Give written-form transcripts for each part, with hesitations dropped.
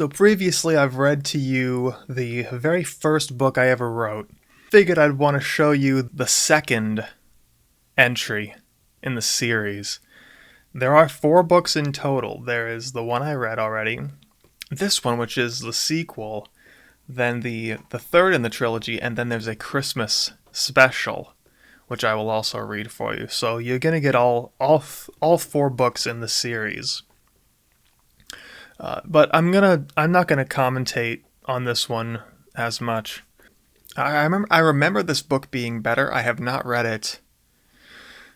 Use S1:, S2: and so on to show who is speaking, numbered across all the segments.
S1: So previously I've read to you the very first book I ever wrote. Figured I'd want to show you the second entry in the series. There are 4 books in total. There is the one I read already, this one which is the sequel, then the third in the trilogy, and then there's a Christmas special, which I will also read for you. So you're going to get all 4 books in the series. But I'm not gonna commentate on this one as much. I remember this book being better. I have not read it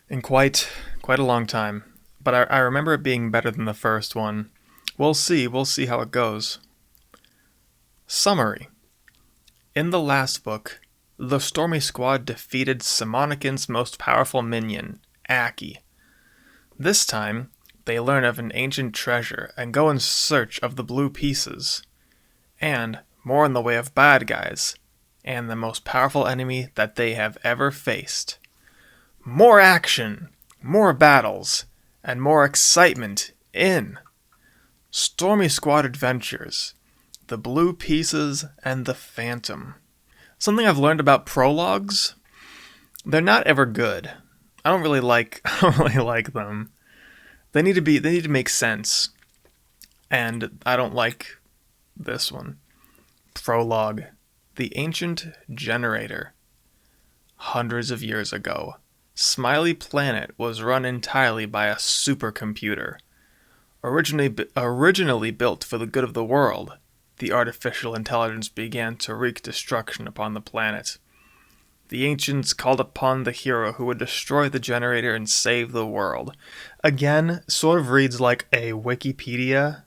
S1: in quite a long time, but I remember it being better than the first one. We'll see how it goes. Summary. In the last book, the Stormy Squad defeated Simonikin's most powerful minion, Aki. This time, they learn of an ancient treasure and go in search of the blue pieces, and more in the way of bad guys, and the most powerful enemy that they have ever faced. More action, more battles, and more excitement in Stormy Squad Adventures, The Blue Pieces, and the Phantom. Something I've learned about prologues, they're not ever good. I don't really like them. They need to make sense. And I don't like this one. Prologue. The ancient generator. Hundreds of years ago, Smiley Planet was run entirely by a supercomputer. Originally built for the good of the world, the artificial intelligence began to wreak destruction upon the planet. The ancients called upon the hero who would destroy the generator and save the world. Again, sort of reads like a Wikipedia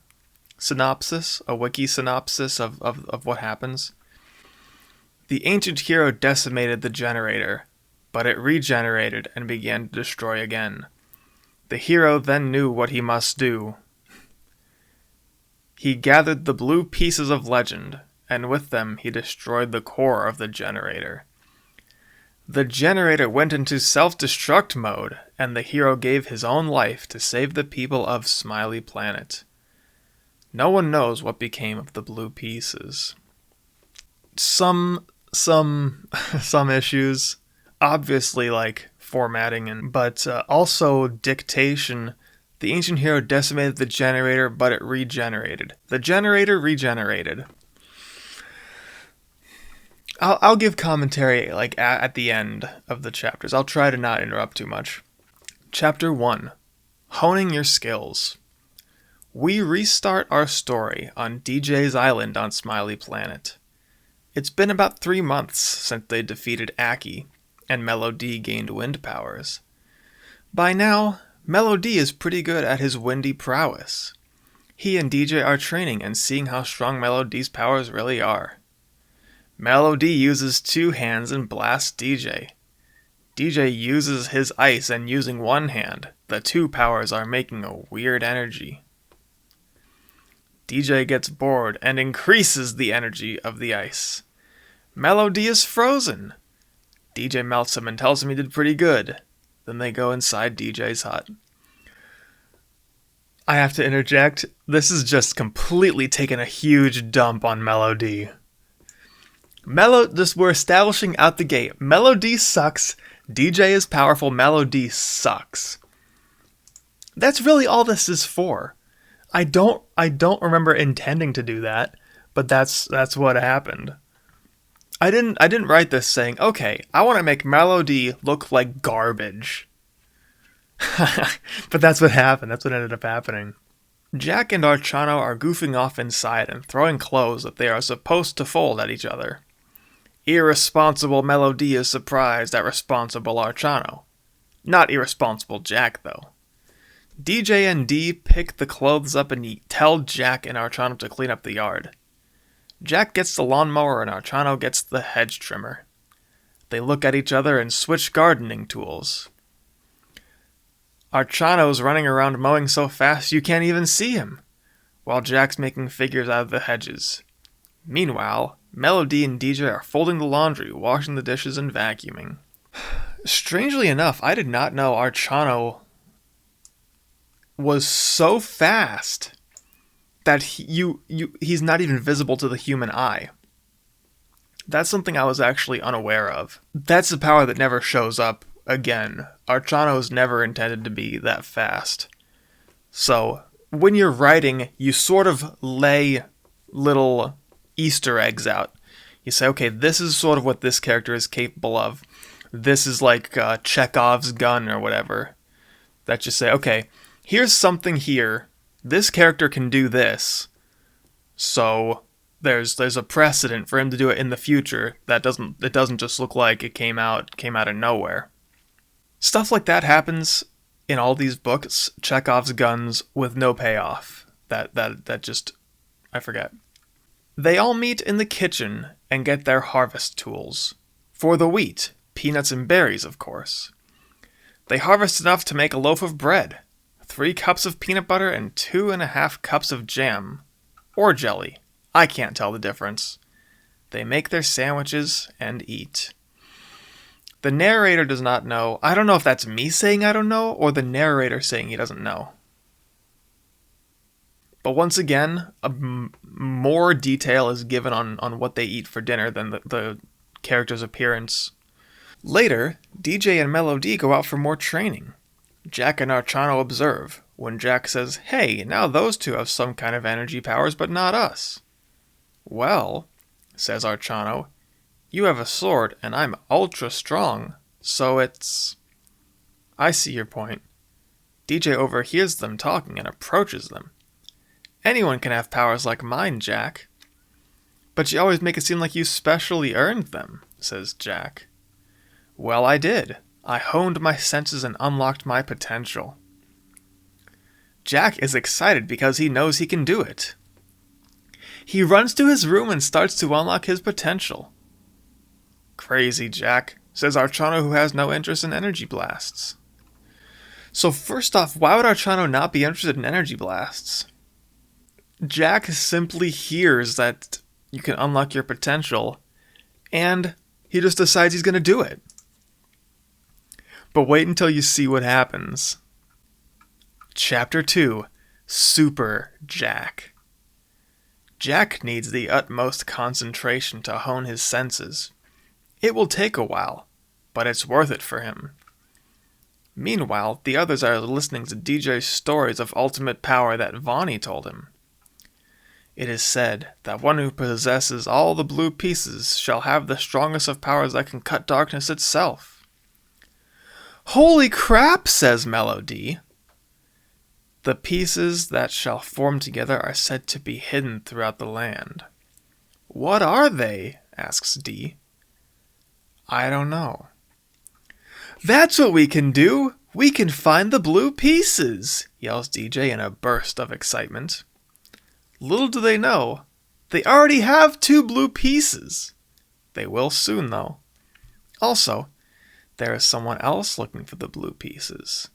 S1: synopsis, a wiki synopsis of what happens. The ancient hero decimated the generator, but it regenerated and began to destroy again. The hero then knew what he must do. He gathered the blue pieces of legend, and with them he destroyed the core of the generator. The generator went into self-destruct mode, and the hero gave his own life to save the people of Smiley Planet. No one knows what became of the blue pieces. Some issues, obviously like formatting, but also dictation. The ancient hero decimated the generator, but it regenerated. The generator regenerated. I'll give commentary like at the end of the chapters. I'll try to not interrupt too much. Chapter 1. Honing Your Skills. We restart our story on DJ's Island on Smiley Planet. It's been about 3 months since they defeated Aki, and Mellow D gained wind powers. By now, Mellow D is pretty good at his windy prowess. He and DJ are training and seeing how strong Mellow D's powers really are. Mellow D uses 2 hands and blasts DJ. DJ uses his ice and using 1 hand. The 2 powers are making a weird energy. DJ gets bored and increases the energy of the ice. Mellow D is frozen. DJ melts him and tells him he did pretty good. Then they go inside DJ's hut. I have to interject. This is just completely taking a huge dump on Mellow D. We're establishing out the gate. Mellow D sucks. DJ is powerful. Mellow D sucks. That's really all this is for. I don't remember intending to do that, but that's what happened. I didn't write this saying, okay, I want to make Mellow D look like garbage. But that's what happened. That's what ended up happening. Jack and Archano are goofing off inside and throwing clothes that they are supposed to fold at each other. Irresponsible Mellow D is surprised at responsible Archano. Not irresponsible Jack, though. DJ and D pick the clothes up and tell Jack and Archano to clean up the yard. Jack gets the lawnmower and Archano gets the hedge trimmer. They look at each other and switch gardening tools. Archano's running around mowing so fast you can't even see him, while Jack's making figures out of the hedges. Meanwhile, Mellow D and DJ are folding the laundry, washing the dishes, and vacuuming. Strangely enough, I did not know Archano was so fast that he's not even visible to the human eye. That's something I was actually unaware of. That's a power that never shows up again. Archano's never intended to be that fast. So, when you're writing, you sort of lay little Easter eggs out. You say, okay, this is sort of what this character is capable of. This is like Chekhov's gun or whatever. That you say, okay, here's something here. This character can do this. So there's a precedent for him to do it in the future. It doesn't just look like it came out of nowhere. Stuff like that happens in all these books. Chekhov's guns with no payoff. That just, I forget. They all meet in the kitchen and get their harvest tools. For the wheat, peanuts and berries, of course. They harvest enough to make a loaf of bread, 3 cups of peanut butter, and 2.5 cups of jam. Or jelly. I can't tell the difference. They make their sandwiches and eat. The narrator does not know. I don't know if that's me saying I don't know, or the narrator saying he doesn't know. But once again, more detail is given on what they eat for dinner than the character's appearance. Later, DJ and Melody go out for more training. Jack and Archano observe, when Jack says, "Hey, now those two have some kind of energy powers, but not us." "Well," says Archano, "you have a sword, and I'm ultra strong, so it's..." I see your point. DJ overhears them talking and approaches them. "Anyone can have powers like mine, Jack." "But you always make it seem like you specially earned them," says Jack. "Well, I did. I honed my senses and unlocked my potential." Jack is excited because he knows he can do it. He runs to his room and starts to unlock his potential. "Crazy, Jack," says Archano, who has no interest in energy blasts. So first off, why would Archano not be interested in energy blasts? Jack simply hears that you can unlock your potential, and he just decides he's going to do it. But wait until you see what happens. Chapter 2, Super Jack. Jack needs the utmost concentration to hone his senses. It will take a while, but it's worth it for him. Meanwhile, the others are listening to DJ's stories of ultimate power that Vani told him. It is said that one who possesses all the blue pieces shall have the strongest of powers that can cut darkness itself. "Holy crap," says Melody. "The pieces that shall form together are said to be hidden throughout the land." "What are they?" asks Dee. "I don't know." "That's what we can do! We can find the blue pieces!" yells DJ in a burst of excitement. Little do they know, they already have 2 blue pieces. They will soon, though. Also, there is someone else looking for the blue pieces.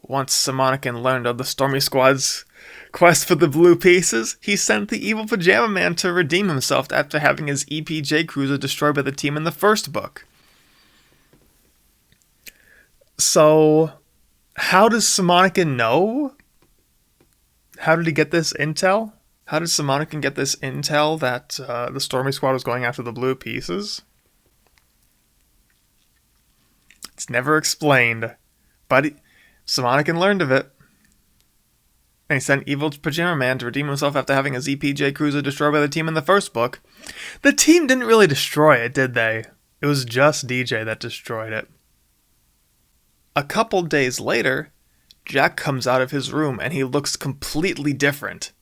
S1: Once Simonican learned of the Stormy Squad's quest for the blue pieces, he sent the evil Pajama Man to redeem himself after having his EPJ cruiser destroyed by the team in the first book. So, how does Simonican know? How did he get this intel? How did Simonican get this intel that the Stormy Squad was going after the blue pieces? It's never explained, but Simonican learned of it. And he sent evil Pajama Man to redeem himself after having his EPJ cruiser destroyed by the team in the first book. The team didn't really destroy it, did they? It was just DJ that destroyed it. A couple days later, Jack comes out of his room and he looks completely different.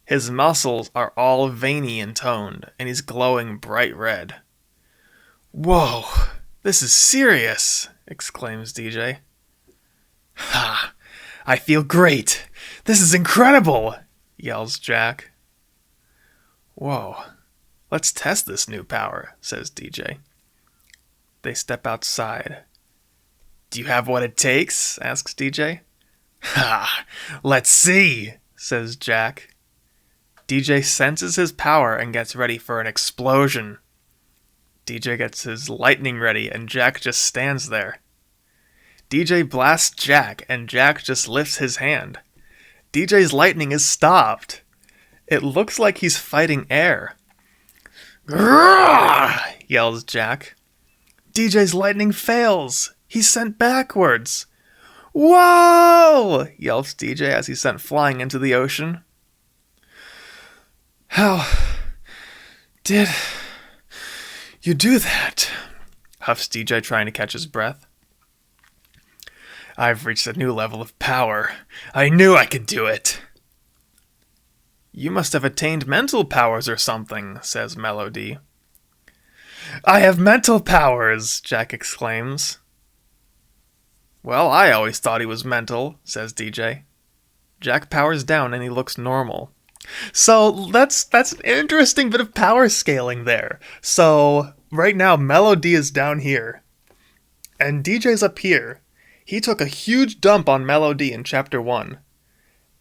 S1: His muscles are all veiny and toned, and he's glowing bright red. "Whoa, this is serious," exclaims DJ. "Ha! I feel great! This is incredible!" yells Jack. "Whoa, let's test this new power," says DJ. They step outside. "Do you have what it takes?" asks DJ. "Ha! Let's see," says Jack. DJ senses his power and gets ready for an explosion. DJ gets his lightning ready and Jack just stands there. DJ blasts Jack and Jack just lifts his hand. DJ's lightning is stopped. It looks like he's fighting air. Grrrr! Yells Jack. DJ's lightning fails. He's sent backwards. Whoa! Yells DJ as he's sent flying into the ocean. How did you do that? Huffs DJ, trying to catch his breath. I've reached a new level of power. I knew I could do it. You must have attained mental powers or something, says Melody. I have mental powers, Jack exclaims. Well, I always thought he was mental, says DJ. Jack powers down and he looks normal. So that's an interesting bit of power scaling there. So right now Melody is down here and DJ's up here. He took a huge dump on Melody in chapter 1.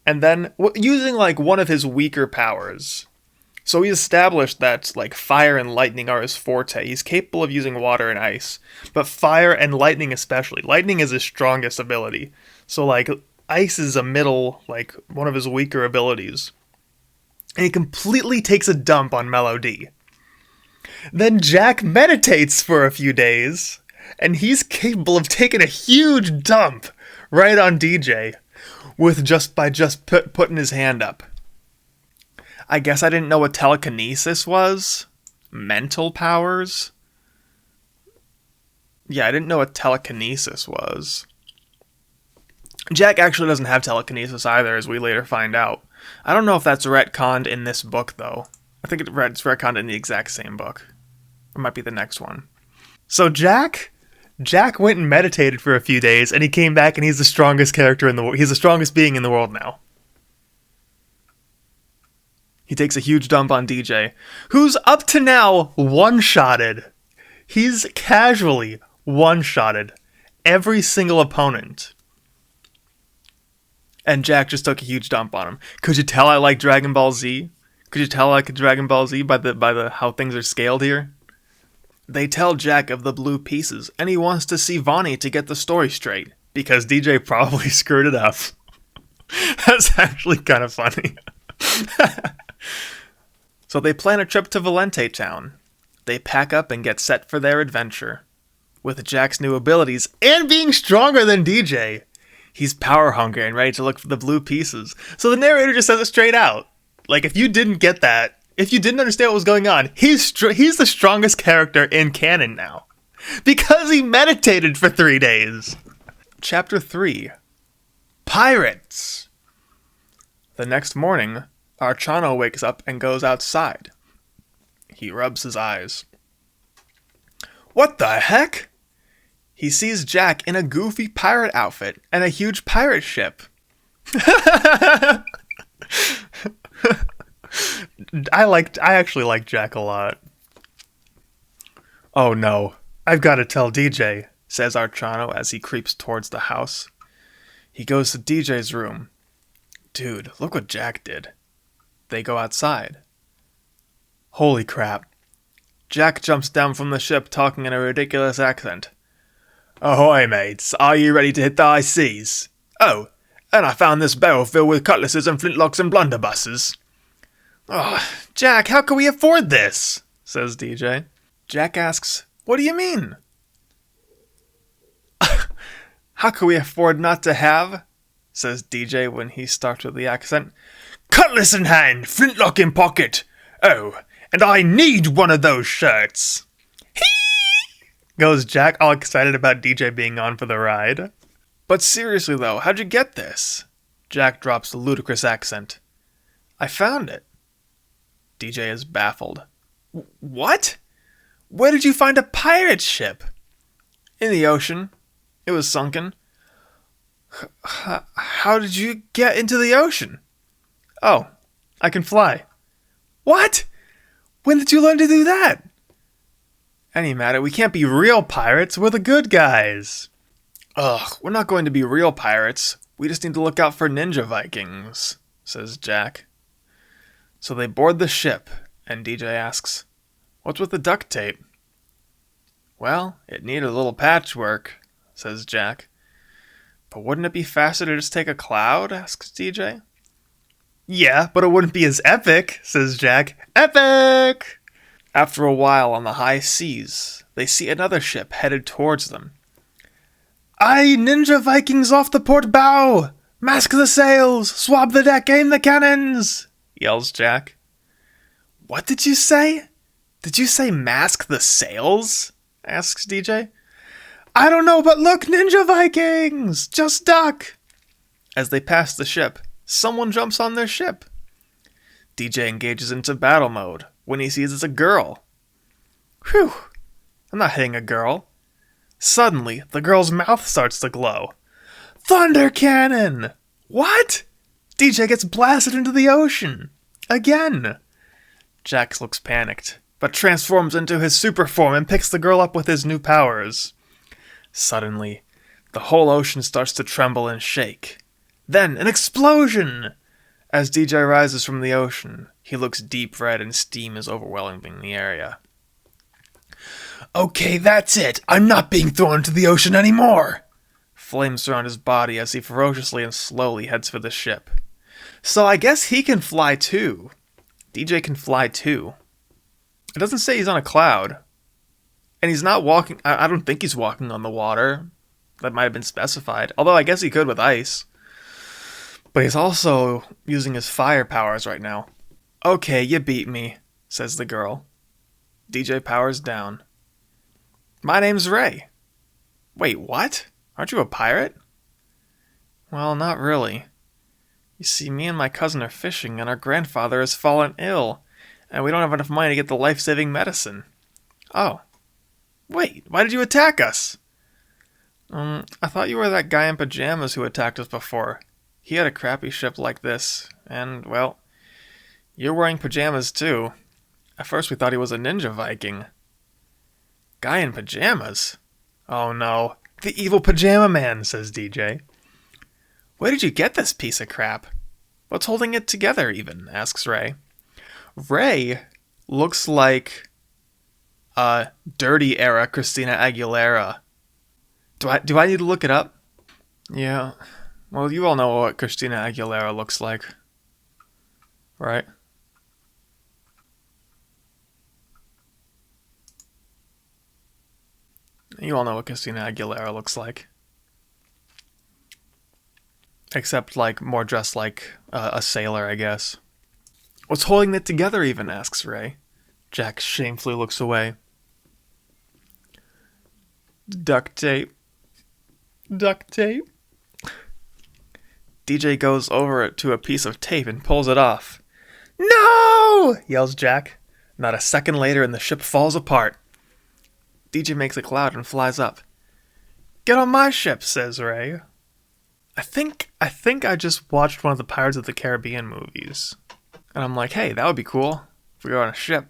S1: And then using like one of his weaker powers. So he established that like fire and lightning are his forte. He's capable of using water and ice, but fire and lightning especially. Lightning is his strongest ability. So like ice is a middle, like one of his weaker abilities. And he completely takes a dump on Melody. Then Jack meditates for a few days, and he's capable of taking a huge dump right on DJ by putting his hand up. I guess I didn't know what telekinesis was. Mental powers. Yeah, I didn't know what telekinesis was. Jack actually doesn't have telekinesis either, as we later find out. I don't know if that's retconned in this book, though. I think it's retconned in the exact same book. It might be the next one. So Jack went and meditated for a few days, and he came back, and he's the strongest character in the world. He's the strongest being in the world now. He takes a huge dump on DJ, who's up to now one-shotted. He's casually one-shotted every single opponent. And Jack just took a huge dump on him. Could you tell I like Dragon Ball Z? Could you tell I like Dragon Ball Z by the how things are scaled here? They tell Jack of the blue pieces, and he wants to see Vonnie to get the story straight, because DJ probably screwed it up. That's actually kind of funny. So they plan a trip to Valente Town. They pack up and get set for their adventure. With Jack's new abilities, and being stronger than DJ, he's power hungry and ready to look for the blue pieces. So the narrator just says it straight out. Like, if you didn't get that, if you didn't understand what was going on, he's the strongest character in canon now. Because he meditated for 3 days. Chapter 3. Pirates. The next morning, Archano wakes up and goes outside. He rubs his eyes. What the heck? He sees Jack in a goofy pirate outfit and a huge pirate ship. I actually like Jack a lot. Oh no, I've got to tell DJ, says Archano as he creeps towards the house. He goes to DJ's room. Dude, look what Jack did. They go outside. Holy crap. Jack jumps down from the ship talking in a ridiculous accent. Ahoy, mates. Are you ready to hit the high seas? Oh, and I found this barrel filled with cutlasses and flintlocks and blunderbusses. Oh, Jack, how can we afford this? Says DJ. Jack asks, what do you mean? How can we afford not to have? Says DJ when he starts with the accent. Cutlass in hand, flintlock in pocket. Oh, and I need one of those shirts. Hee! Goes Jack, all excited about DJ being on for the ride. But seriously though, how'd you get this? Jack drops the ludicrous accent. I found it. DJ is baffled. What? Where did you find a pirate ship? In the ocean. It was sunken. How did you get into the ocean? Oh, I can fly. What? When did you learn to do that? Any matter, we can't be real pirates. We're the good guys. Ugh, we're not going to be real pirates. We just need to look out for ninja Vikings, says Jack. So they board the ship, and DJ asks, what's with the duct tape? Well, it needed a little patchwork, says Jack. But wouldn't it be faster to just take a cloud? Asks DJ. Yeah, but it wouldn't be as epic, says Jack. Epic! After a while on the high seas, they see another ship headed towards them. Aye, ninja Vikings off the port bow! Mask the sails! Swab the deck! Aim the cannons! Yells Jack. What did you say? Did you say mask the sails? Asks DJ. I don't know, but look, ninja Vikings! Just duck! As they pass the ship, someone jumps on their ship. DJ engages into battle mode when he sees it's a girl. Whew! I'm not hitting a girl. Suddenly, the girl's mouth starts to glow. Thunder cannon! What? DJ gets blasted into the ocean. Again. Jax looks panicked, but transforms into his super form and picks the girl up with his new powers. Suddenly, the whole ocean starts to tremble and shake. Then, an explosion! As DJ rises from the ocean, he looks deep red and steam is overwhelming the area. Okay, that's it. I'm not being thrown into the ocean anymore. Flames surround his body as he ferociously and slowly heads for the ship. So I guess he can fly too. DJ can fly too. It doesn't say he's on a cloud. And he's not walking. I don't think he's walking on the water. That might have been specified. Although I guess he could with ice. But he's also using his fire powers right now. Okay, you beat me, says the girl. DJ powers down. My name's Ray. Wait, what? Aren't you a pirate? Well, not really. You see, me and my cousin are fishing, and our grandfather has fallen ill, and we don't have enough money to get the life-saving medicine. Oh. Wait, why did you attack us? I thought you were that guy in pajamas who attacked us before. He had a crappy ship like this, and, well, you're wearing pajamas too. At first we thought he was a ninja Viking. Guy in pajamas? Oh no, the evil pajama man, says DJ. Where did you get this piece of crap? What's holding it together even? Asks Ray. Ray looks like a dirty era Christina Aguilera. Do I need to look it up? Yeah. Well, you all know what Christina Aguilera looks like. Right? You all know what Christina Aguilera looks like. Except, like, more dressed like a sailor, I guess. What's holding it together even, asks Ray. Jack shamefully looks away. Duct tape. Duct tape. DJ goes over to a piece of tape and pulls it off. No! Yells Jack. Not a second later and the ship falls apart. DJ makes a cloud and flies up. Get on my ship, says Ray. I think I just watched one of the Pirates of the Caribbean movies. And I'm like, hey, that would be cool if we were on a ship.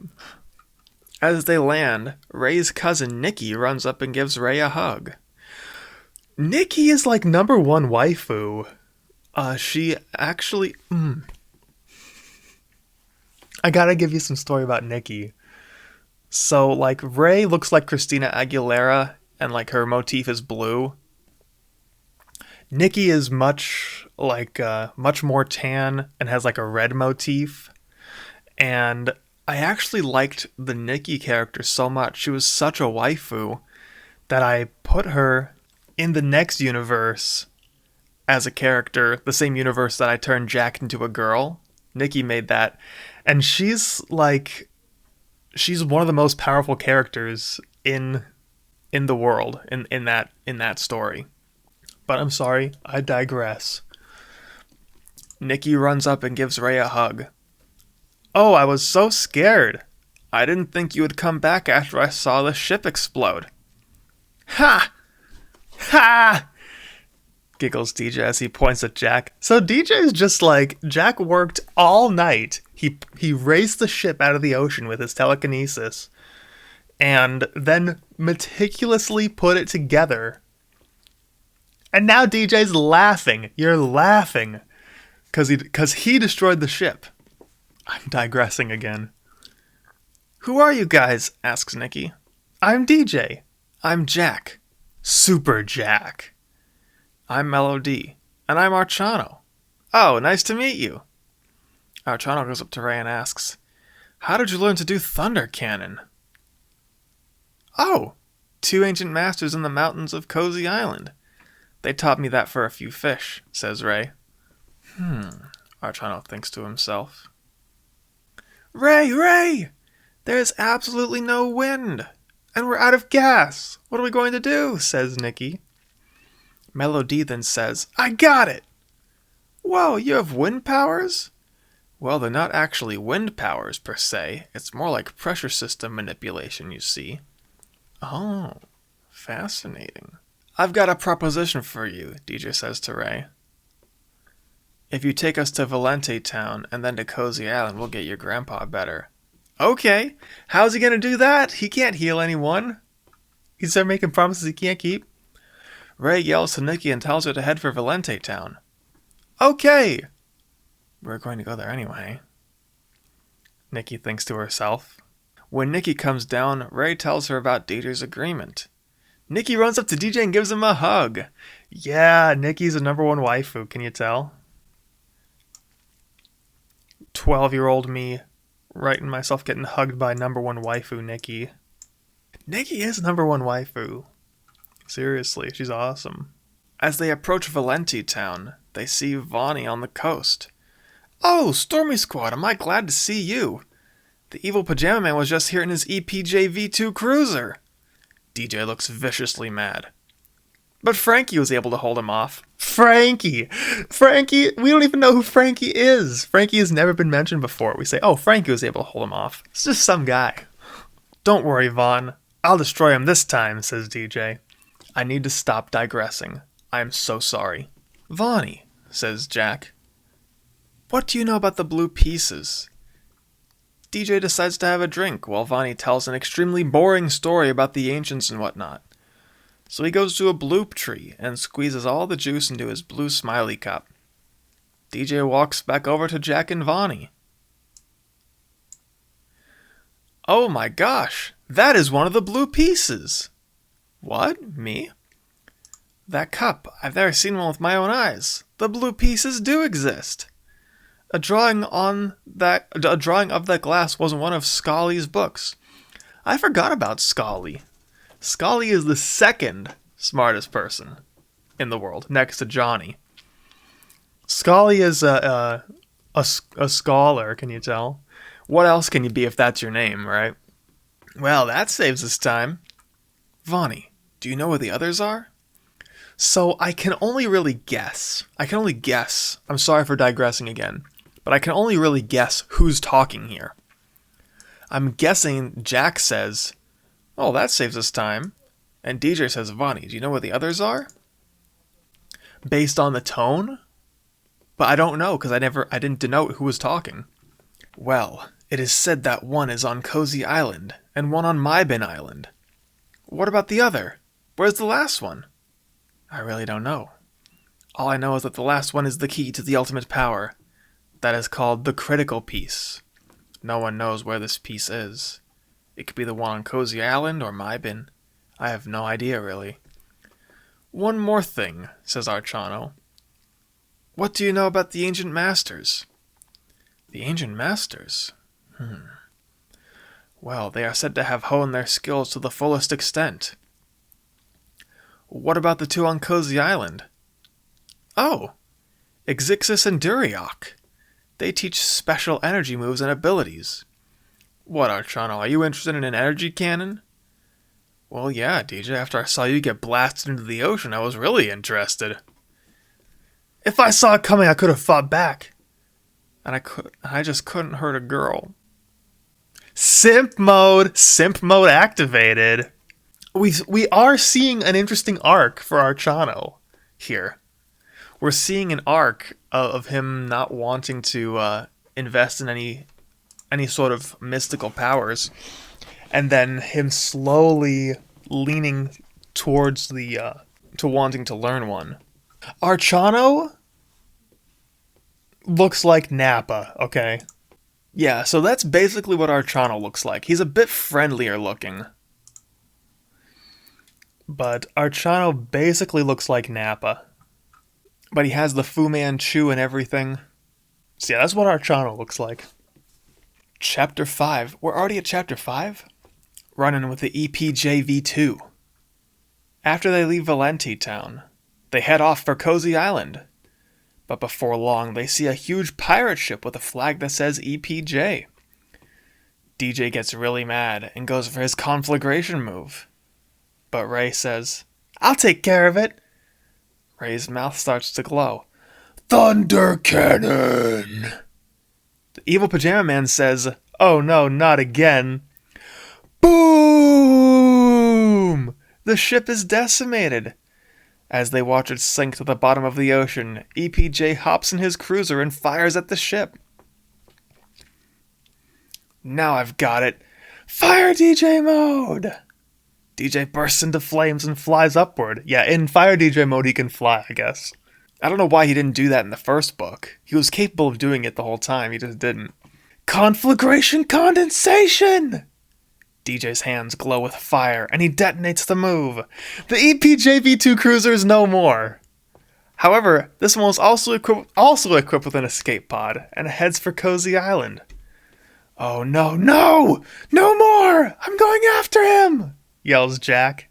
S1: As they land, Ray's cousin Nikki runs up and gives Ray a hug. Nikki is like number one waifu. She actually... I gotta give you some story about Nikki. So, like, Ray looks like Christina Aguilera, and, like, her motif is blue. Nikki is much more tan and has, like, a red motif. And I actually liked the Nikki character so much. She was such a waifu that I put her in the next universe as a character, the same universe that I turned Jack into a girl. Nikki made that. And she's one of the most powerful characters in the world in that story. But I'm sorry, I digress. Nikki runs up and gives Ray a hug. Oh, I was so scared. I didn't think you would come back after I saw the ship explode. Ha! Ha! Giggles DJ as he points at Jack. So DJ is just like, Jack worked all night. He raised the ship out of the ocean with his telekinesis and then meticulously put it together. And now DJ's laughing. You're laughing because he destroyed the ship. I'm digressing again. Who are you guys? Asks Nikki. I'm DJ. I'm Jack. Super Jack. I'm Melody. And I'm Archano. Oh, nice to meet you. Archano goes up to Ray and asks, "How did you learn to do thunder cannon?" "Oh, two ancient masters in the mountains of Cozy Island. They taught me that for a few fish," says Ray. Archano thinks to himself. Ray! There's absolutely no wind, and we're out of gas. What are we going to do?" says Nikki. Melody then says, "I got it!" "Whoa, you have wind powers?" "Well, they're not actually wind powers per se. It's more like pressure system manipulation, you see." "Oh, fascinating." "I've got a proposition for you," DJ says to Ray. "If you take us to Valente Town and then to Cozy Island, we'll get your grandpa better." "Okay, how's he gonna do that? He can't heal anyone." He's making promises he can't keep. Ray yells to Nikki and tells her to head for Valente Town. "Okay." "We're going to go there anyway," Nikki thinks to herself. When Nikki comes down, Ray tells her about DJ's agreement. Nikki runs up to DJ and gives him a hug. Yeah, Nikki's a number one waifu, can you tell? 12-year-old me writing myself getting hugged by number one waifu Nikki. Nikki is number one waifu. Seriously, she's awesome. As they approach Valente Town, they see Vonnie on the coast. "Oh, Stormy Squad, am I glad to see you. The evil Pajama Man was just here in his EPJ V2 cruiser." DJ looks viciously mad. But Frankie was able to hold him off. Frankie! We don't even know who Frankie is. Frankie has never been mentioned before. We say, oh, Frankie was able to hold him off. It's just some guy. "Don't worry, Vaughn. I'll destroy him this time," says DJ. "I need to stop digressing. I am so sorry." "Vonnie," says Jack, "what do you know about the blue pieces?" DJ decides to have a drink while Vonnie tells an extremely boring story about the ancients and whatnot. So he goes to a bloop tree and squeezes all the juice into his blue smiley cup. DJ walks back over to Jack and Vonnie. "Oh my gosh, that is one of the blue pieces." "What? Me?" "That cup, I've never seen one with my own eyes. The blue pieces do exist. A drawing of that glass was in one of Scully's books. I forgot about Scully. Scully is the second smartest person in the world, next to Johnny. Scully is a scholar, can you tell? What else can you be if that's your name, right? Well, that saves us time. Vonnie, do you know where the others are?" So I can only really guess. I'm sorry for digressing again, but I can only really guess who's talking here. I'm guessing Jack says, "Oh, that saves us time." And DJ says, "Vonnie, do you know where the others are?" Based on the tone? But I don't know, because I didn't denote who was talking. "Well, it is said that one is on Cozy Island, and one on Mybin Island." "What about the other? Where's the last one?" "I really don't know. All I know is that the last one is the key to the ultimate power. That is called the critical piece. No one knows where this piece is. It could be the one on Cozy Island or Mybin. I have no idea, really." "One more thing," says Archano. "What do you know about the Ancient Masters?" "The Ancient Masters? Well, they are said to have honed their skills to the fullest extent." "What about the two on Cozy Island?" "Oh, Exixis and Duriok. They teach special energy moves and abilities." "What, Archano, are you interested in an energy cannon?" "Well, yeah, DJ, after I saw you get blasted into the ocean, I was really interested." "If I saw it coming, I could have fought back. And I just couldn't hurt a girl." Simp mode activated. We are seeing an interesting arc for Archano here. We're seeing an arc of him not wanting to invest in any sort of mystical powers, and then him slowly leaning towards to wanting to learn one. Archano looks like Nappa, okay? Yeah, so that's basically what Archano looks like. He's a bit friendlier looking. But Archano basically looks like Nappa. But he has the Fu Manchu and everything. So yeah, that's what Archano looks like. Chapter 5. We're already at Chapter 5? Running with the EPJ-V2. After they leave Valenti Town, they head off for Cozy Island. But before long, they see a huge pirate ship with a flag that says EPJ. DJ gets really mad and goes for his conflagration move. But Ray says, "I'll take care of it." Ray's mouth starts to glow. "Thunder Cannon!" The evil Pajama Man says, "Oh no, not again." Boom! The ship is decimated. As they watch it sink to the bottom of the ocean, EPJ hops in his cruiser and fires at the ship. "Now I've got it. Fire DJ mode!" DJ bursts into flames and flies upward. Yeah, in Fire DJ mode he can fly, I guess. I don't know why he didn't do that in the first book. He was capable of doing it the whole time, he just didn't. Conflagration condensation! DJ's hands glow with fire, and he detonates the move. The EPJ-V2 cruiser is no more. However, this one was also equipped with an escape pod, and heads for Cozy Island. "Oh no, no! No more! I'm going after him!" yells Jack.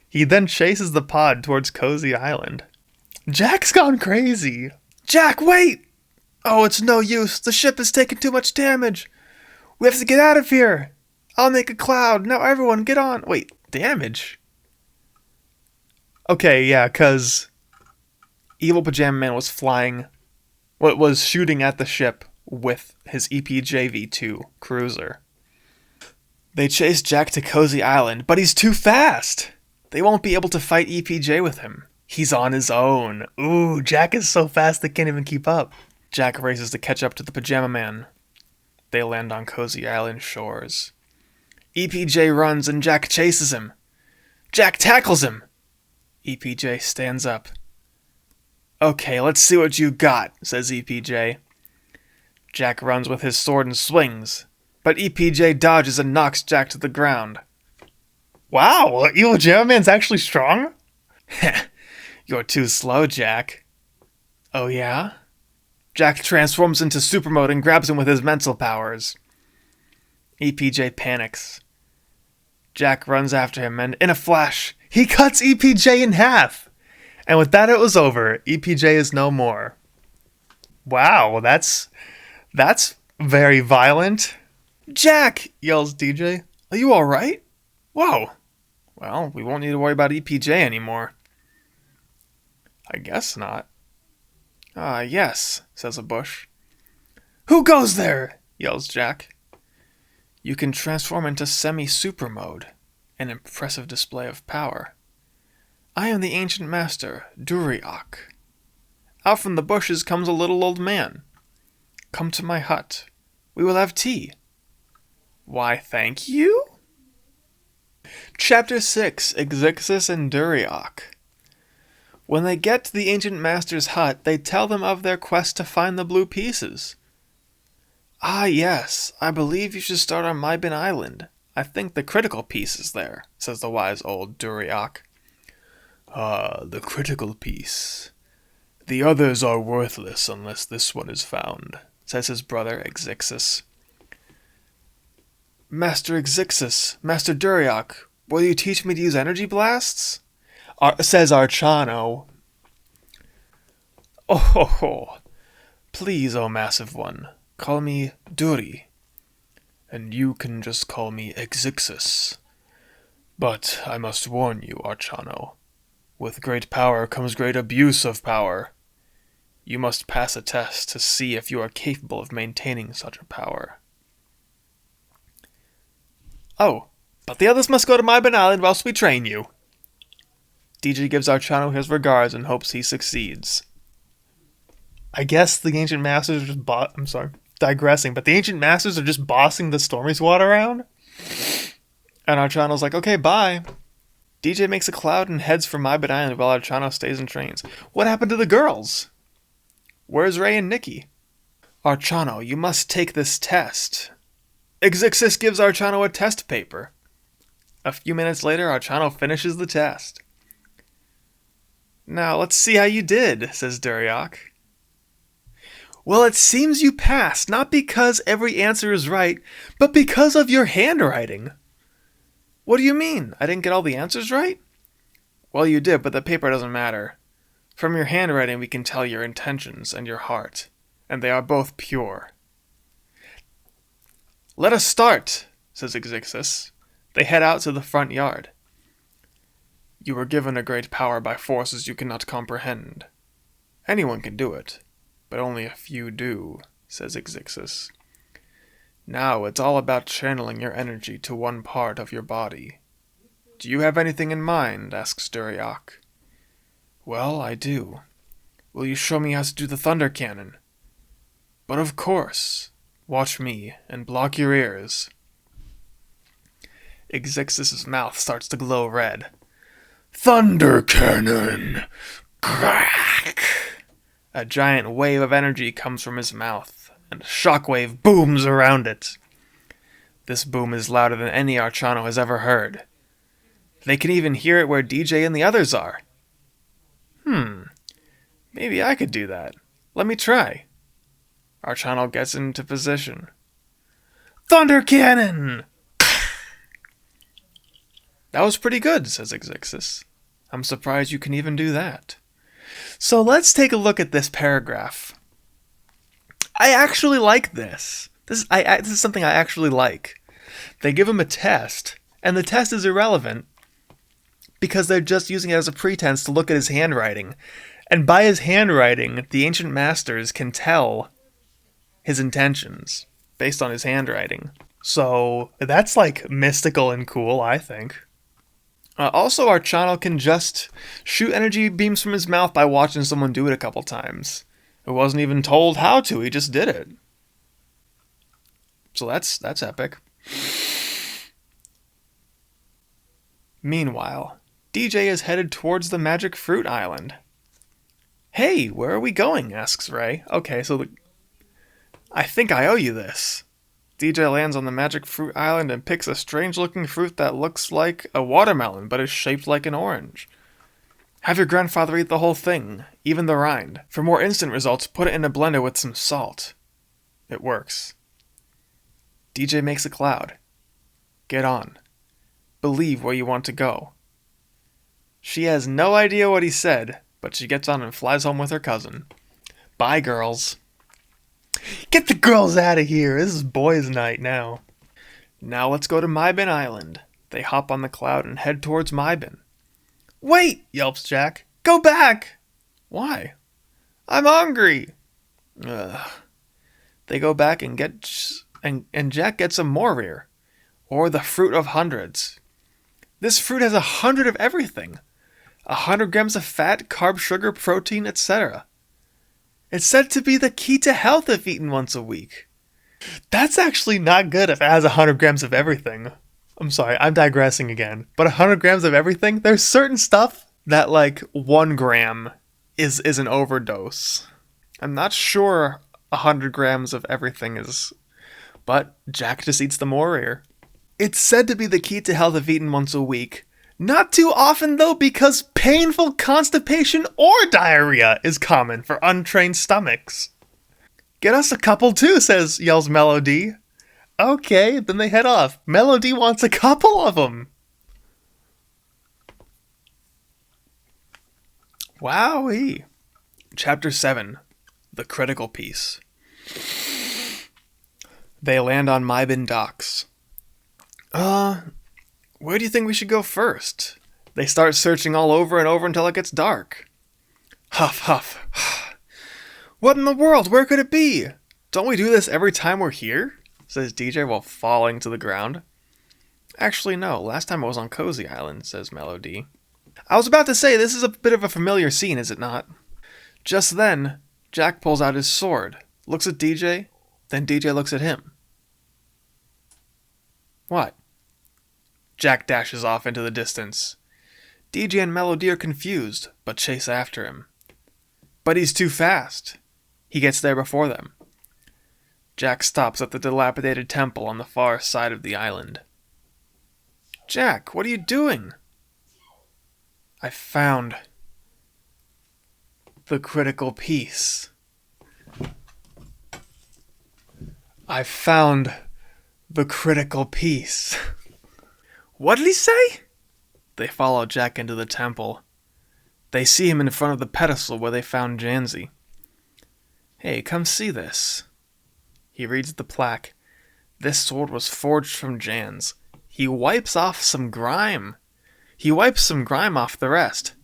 S1: He then chases the pod towards Cozy Island. Jack's gone crazy. "Jack, wait!" "Oh, it's no use. The ship is taking too much damage. We have to get out of here. I'll make a cloud. Now everyone get on." Wait, damage? Okay, yeah, because Evil Pajama Man was shooting at the ship with his EPJ-V2 cruiser. They chase Jack to Cozy Island, but he's too fast. They won't be able to fight EPJ with him. He's on his own. Ooh, Jack is so fast they can't even keep up. Jack races to catch up to the Pajama Man. They land on Cozy Island shores. EPJ runs and Jack chases him. Jack tackles him. EPJ stands up. "Okay, let's see what you got," says EPJ. Jack runs with his sword and swings, but EPJ dodges and knocks Jack to the ground. Wow, Evil Pajama Man's actually strong? "You're too slow, Jack." "Oh yeah?" Jack transforms into super mode and grabs him with his mental powers. EPJ panics. Jack runs after him, and in a flash, he cuts EPJ in half. And with that, it was over. EPJ is no more. Wow, that's very violent. "Jack!" yells DJ. "Are you alright?" "Whoa. Well, we won't need to worry about EPJ anymore." "I guess not." "Ah, yes," says a bush. "Who goes there?" yells Jack. You can transform into semi-super mode, an impressive display of power. "I am the ancient master, Duriak." Out from the bushes comes a little old man. "Come to my hut. We will have tea." "Why, thank you." Chapter 6, Exixus and Duriak. When they get to the ancient master's hut, they tell them of their quest to find the blue pieces. "Ah, yes, I believe you should start on Mybin Island. I think the critical piece is there," says the wise old Duriak. "Ah, the critical piece. The others are worthless unless this one is found," says his brother Exixus. "Master Exixus, Master Duriak, will you teach me to use energy blasts?" Says Archano. "Oh, please, oh massive one. Call me Duri, and you can just call me Exixus. But I must warn you, Archano, with great power comes great abuse of power. You must pass a test to see if you are capable of maintaining such a power." "Oh, but the others must go to Mybin Island whilst we train you." DJ gives Archano his regards and hopes he succeeds. I guess the Ancient Masters are just digressing, but the Ancient Masters are just bossing the Stormy Squad around? And Archano's like, "Okay, bye." DJ makes a cloud and heads for Mybin Island while Archano stays and trains. What happened to the girls? Where's Ray and Nikki? "Archano, you must take this test." Exixus gives Archano a test paper. A few minutes later, Archano finishes the test. "Now, let's see how you did," says Duriak. Well, it seems you passed, not because every answer is right, but because of your handwriting. What do you mean? I didn't get all the answers right? Well, you did, but the paper doesn't matter. From your handwriting we can tell your intentions and your heart, and they are both pure. Let us start, says Ixixis. They head out to the front yard. You were given a great power by forces you cannot comprehend. Anyone can do it, but only a few do, says Ixixis. Now it's all about channeling your energy to one part of your body. Do you have anything in mind? Asks Duriak. Well, I do. Will you show me how to do the thunder cannon? But of course. Watch me, and block your ears. Ixixis' mouth starts to glow red. Thunder cannon! Crack! A giant wave of energy comes from his mouth, and a shockwave booms around it. This boom is louder than any Archano has ever heard. They can even hear it where DJ and the others are. Maybe I could do that. Let me try. Archano gets into position. Thunder cannon! That was pretty good, says Ixixis. I'm surprised you can even do that. So let's take a look at this paragraph. I actually like this. This is something I actually like. They give him a test, and the test is irrelevant because they're just using it as a pretense to look at his handwriting. And by his handwriting, the ancient masters can tell his intentions based on his handwriting. So that's like mystical and cool, I think. Also, Archano can just shoot energy beams from his mouth by watching someone do it a couple times. It wasn't even told how to, he just did it. So that's epic. Meanwhile, DJ is headed towards the Magic Fruit Island. Hey, where are we going? Asks Ray. Okay, so I think I owe you this. DJ lands on the Magic Fruit Island and picks a strange-looking fruit that looks like a watermelon, but is shaped like an orange. Have your grandfather eat the whole thing, even the rind. For more instant results, put it in a blender with some salt. It works. DJ makes a cloud. Get on. Believe where you want to go. She has no idea what he said, but she gets on and flies home with her cousin. Bye, girls. Get the girls out of here. This is boys' night now. Now let's go to Mybin Island. They hop on the cloud and head towards Mybin. Wait, yelps Jack. Go back. Why? I'm hungry. Ugh. They go back and Jack gets some more rear, or the fruit of hundreds. This fruit has 100 of everything. 100 grams of fat, carb, sugar, protein, etc. It's said to be the key to health if eaten once a week. That's actually not good if it has 100 grams of everything. I'm sorry, I'm digressing again. But 100 grams of everything? There's certain stuff that like 1 gram is an overdose. I'm not sure 100 grams of everything is, but Jack just eats the more rare. It's said to be the key to health if eaten once a week. Not too often though, because painful constipation or diarrhea is common for untrained stomachs. Get us a couple too, yells Melody. Okay, then they head off. Melody wants a couple of them. Wowee. Chapter 7. The Critical Piece. They land on Mybin docks. Where do you think we should go first? They start searching all over and over until it gets dark. Huff, huff. What in the world? Where could it be? Don't we do this every time we're here? Says DJ while falling to the ground. Actually, no. Last time I was on Cozy Island, says Melody. I was about to say, this is a bit of a familiar scene, is it not? Just then, Jack pulls out his sword, looks at DJ, then DJ looks at him. What? Jack dashes off into the distance. DJ and Melody are confused, but chase after him. But he's too fast. He gets there before them. Jack stops at the dilapidated temple on the far side of the island. Jack, what are you doing? I found the critical piece. I found the critical piece. What did he say? They follow Jack into the temple. They see him in front of the pedestal where they found Janzi. Hey, come see this. He reads the plaque. This sword was forged from Jan's. He wipes off some grime. He wipes some grime off the rest.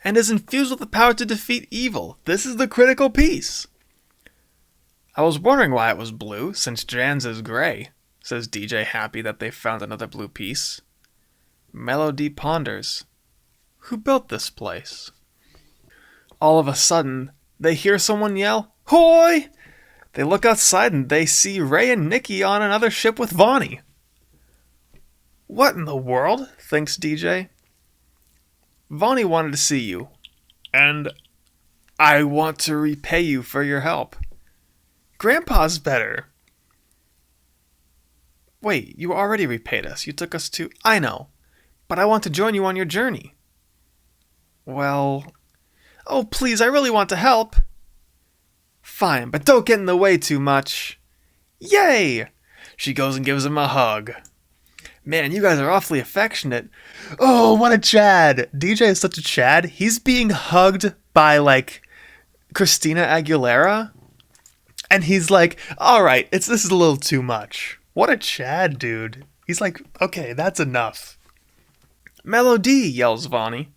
S1: And is infused with the power to defeat evil. This is the critical piece. I was wondering why it was blue, since Jan's is gray, says DJ, happy that they found another blue piece. Melody ponders. Who built this place? All of a sudden, they hear someone yell, "Hoy!" They look outside and they see Ray and Nikki on another ship with Vonnie. What in the world? Thinks DJ. Vonnie wanted to see you, and I want to repay you for your help. Grandpa's better. Wait, you already repaid us. You took us to... I know, but I want to join you on your journey. Well... Oh, please, I really want to help. Fine, but don't get in the way too much. Yay! She goes and gives him a hug. Man, you guys are awfully affectionate. Oh, what a Chad. DJ is such a Chad. He's being hugged by, like, Christina Aguilera. And he's like, alright, this is a little too much. What a Chad, dude. He's like, okay, that's enough. Melody, yells Vonnie.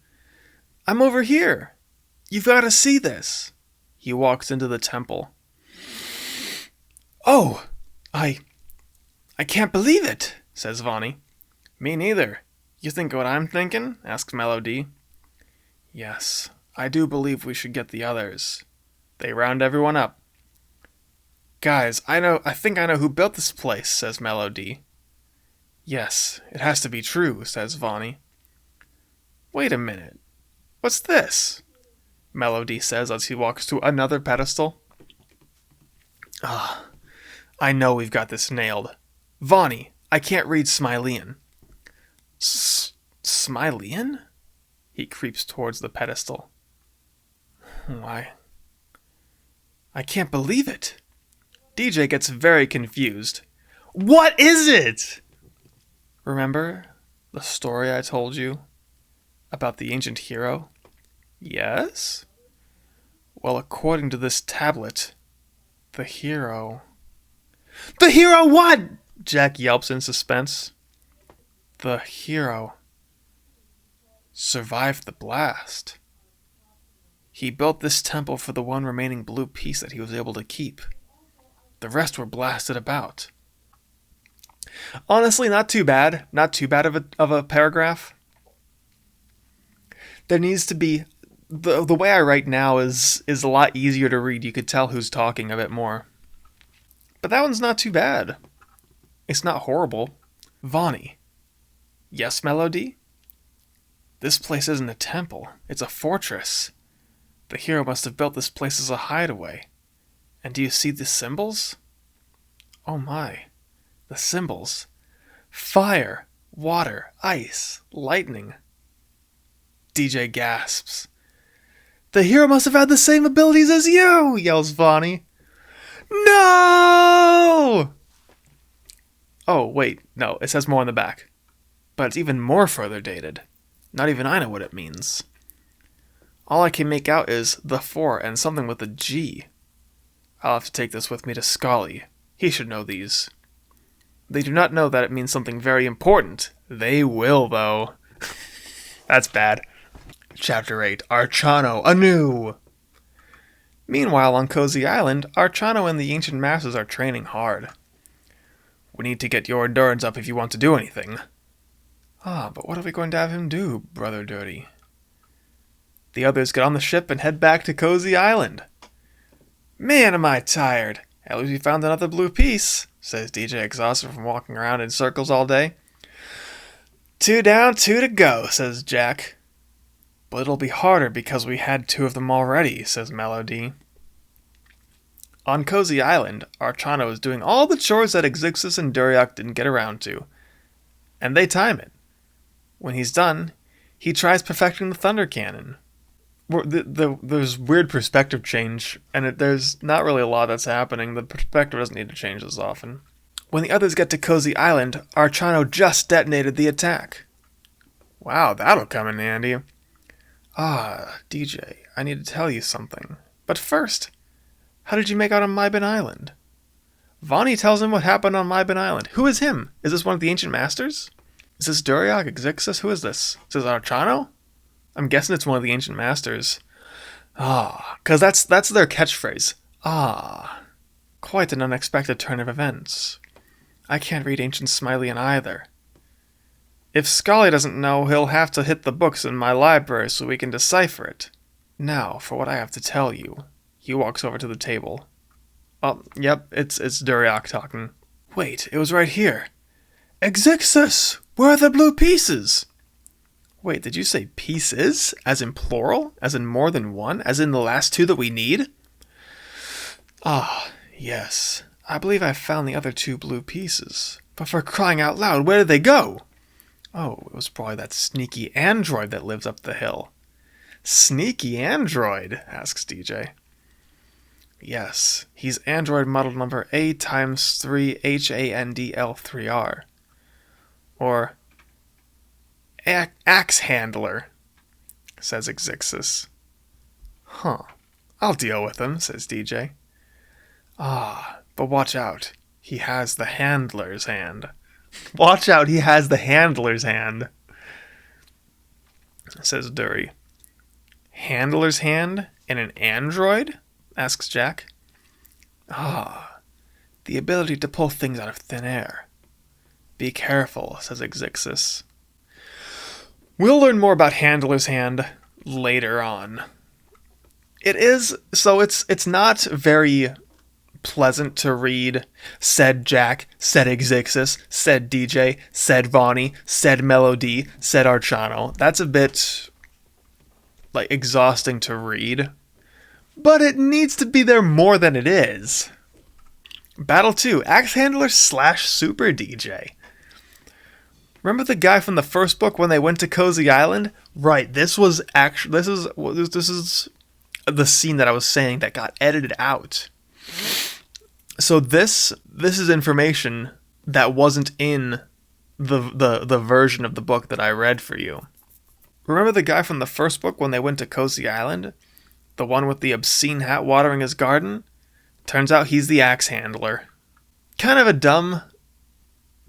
S1: I'm over here. You've got to see this. He walks into the temple. Oh, I can't believe it, says Vonnie. Me neither. You think what I'm thinking? Asks Melody. Yes, I do believe we should get the others. They round everyone up. Guys, I think I know who built this place, says Melody. Yes, it has to be true, says Vonnie. Wait a minute. What's this? Melody says as he walks to another pedestal. I know we've got this nailed. Vonnie, I can't read Smileyan. Smileyan? He creeps towards the pedestal. Why? I can't believe it. DJ gets very confused. What is it? Remember the story I told you about the ancient hero? Yes? Well, according to this tablet, the hero... The hero what? Jack yelps in suspense. The hero survived the blast. He built this temple for the one remaining blue piece that he was able to keep. The rest were blasted about. Honestly, not too bad. Not too bad of a paragraph. There needs to be... The way I write now is a lot easier to read. You could tell who's talking a bit more. But that one's not too bad. It's not horrible. Vonnie. Yes, Melody? This place isn't a temple. It's a fortress. The hero must have built this place as a hideaway. And do you see the symbols? Oh my. The symbols. Fire, water, ice, lightning. DJ gasps. The hero must have had the same abilities as you, yells Vonnie. No! Oh, wait, no, it says more on the back. But it's even more further dated. Not even I know what it means. All I can make out is the 4 and something with a G. I'll have to take this with me to Scully. He should know these. They do not know that it means something very important. They will, though. That's bad. Chapter 8, Archano anew! Meanwhile, on Cozy Island, Archano and the Ancient Masters are training hard. We need to get your endurance up if you want to do anything. But what are we going to have him do, Brother Dirty? The others get on the ship and head back to Cozy Island. Man, am I tired. At least we found another blue piece, says DJ, exhausted from walking around in circles all day. 2 down, 2 to go, says Jack. But it'll be harder because we had 2 of them already, says Melody. On Cozy Island, Archano is doing all the chores that Exixus and Duriok didn't get around to. And they time it. When he's done, he tries perfecting the thunder cannon. there's weird perspective change, and there's not really a lot that's happening. The perspective doesn't need to change as often. When the others get to Cozy Island, Archano just detonated the attack. Wow, that'll come in handy. Ah, DJ, I need to tell you something. But first, how did you make out on Mybin Island? Vani tells him what happened on Mybin Island. Who is him? Is this one of the Ancient Masters? Is this Duriok, Exixus? Who is this? Is this Archano? I'm guessing it's one of the Ancient Masters. Ah, because that's their catchphrase. Ah, quite an unexpected turn of events. I can't read Ancient Smilian either. If Scully doesn't know, he'll have to hit the books in my library so we can decipher it. Now, for what I have to tell you. He walks over to the table. Oh, yep, it's Duriok talking. Wait, it was right here. Exixus! Where are the blue pieces? Wait, did you say pieces? As in plural? As in more than one? As in the last two that we need? Ah, yes. I believe I found the other two blue pieces. But for crying out loud, where did they go? Oh, it was probably that sneaky android that lives up the hill. Sneaky android? Asks DJ. Yes, he's android model number A3HANDL3R. Or Axe Handler, says Exixus. Huh. I'll deal with him, says DJ. Ah, but watch out. He has the handler's hand. Watch out, he has the handler's hand, says Dury. Handler's hand in an android? Asks Jack. Ah, the ability to pull things out of thin air. Be careful, says Exixus. We'll learn more about Handler's Hand later on. It's not very pleasant to read. Said Jack, said Exixus, said DJ, said Vani, said Melody, said Archano. That's a bit exhausting to read. But it needs to be there more than it is. Battle 2, Axe Handler / Super DJ. Remember the guy from the first book when they went to Cozy Island? Right, this is the scene that I was saying that got edited out. So this is information that wasn't in the version of the book that I read for you. Remember the guy from the first book when they went to Cozy Island? The one with the obscene hat watering his garden? Turns out he's the Axe Handler. Kind of a dumb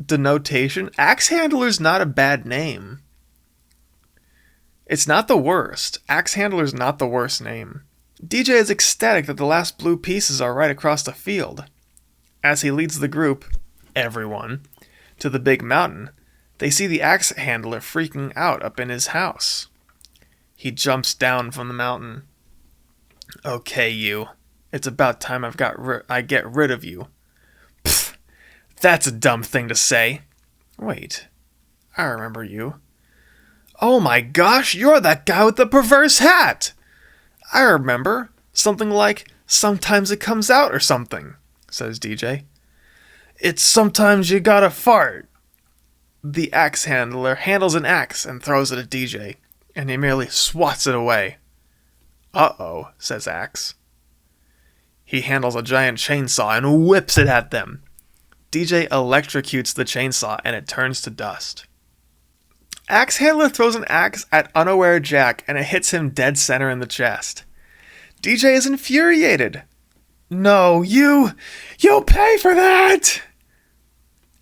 S1: denotation. Axe Handler's not a bad name. It's not the worst. Axe Handler's not the worst name. DJ is ecstatic that the last blue pieces are right across the field. As he leads the group, everyone, to the big mountain, they see the Axe Handler freaking out up in his house. He jumps down from the mountain. Okay, you. It's about time I get rid of you. Pfft, that's a dumb thing to say. Wait, I remember you. Oh my gosh, you're that guy with the perverse hat! I remember. Something like, sometimes it comes out or something, says DJ. It's sometimes you gotta fart. The Axe Handler handles an axe and throws it at DJ, and he merely swats it away. Uh-oh, says Axe. He handles a giant chainsaw and whips it at them. DJ electrocutes the chainsaw and it turns to dust. Axe Handler throws an axe at unaware Jack and it hits him dead center in the chest. DJ is infuriated. No, you'll pay for that!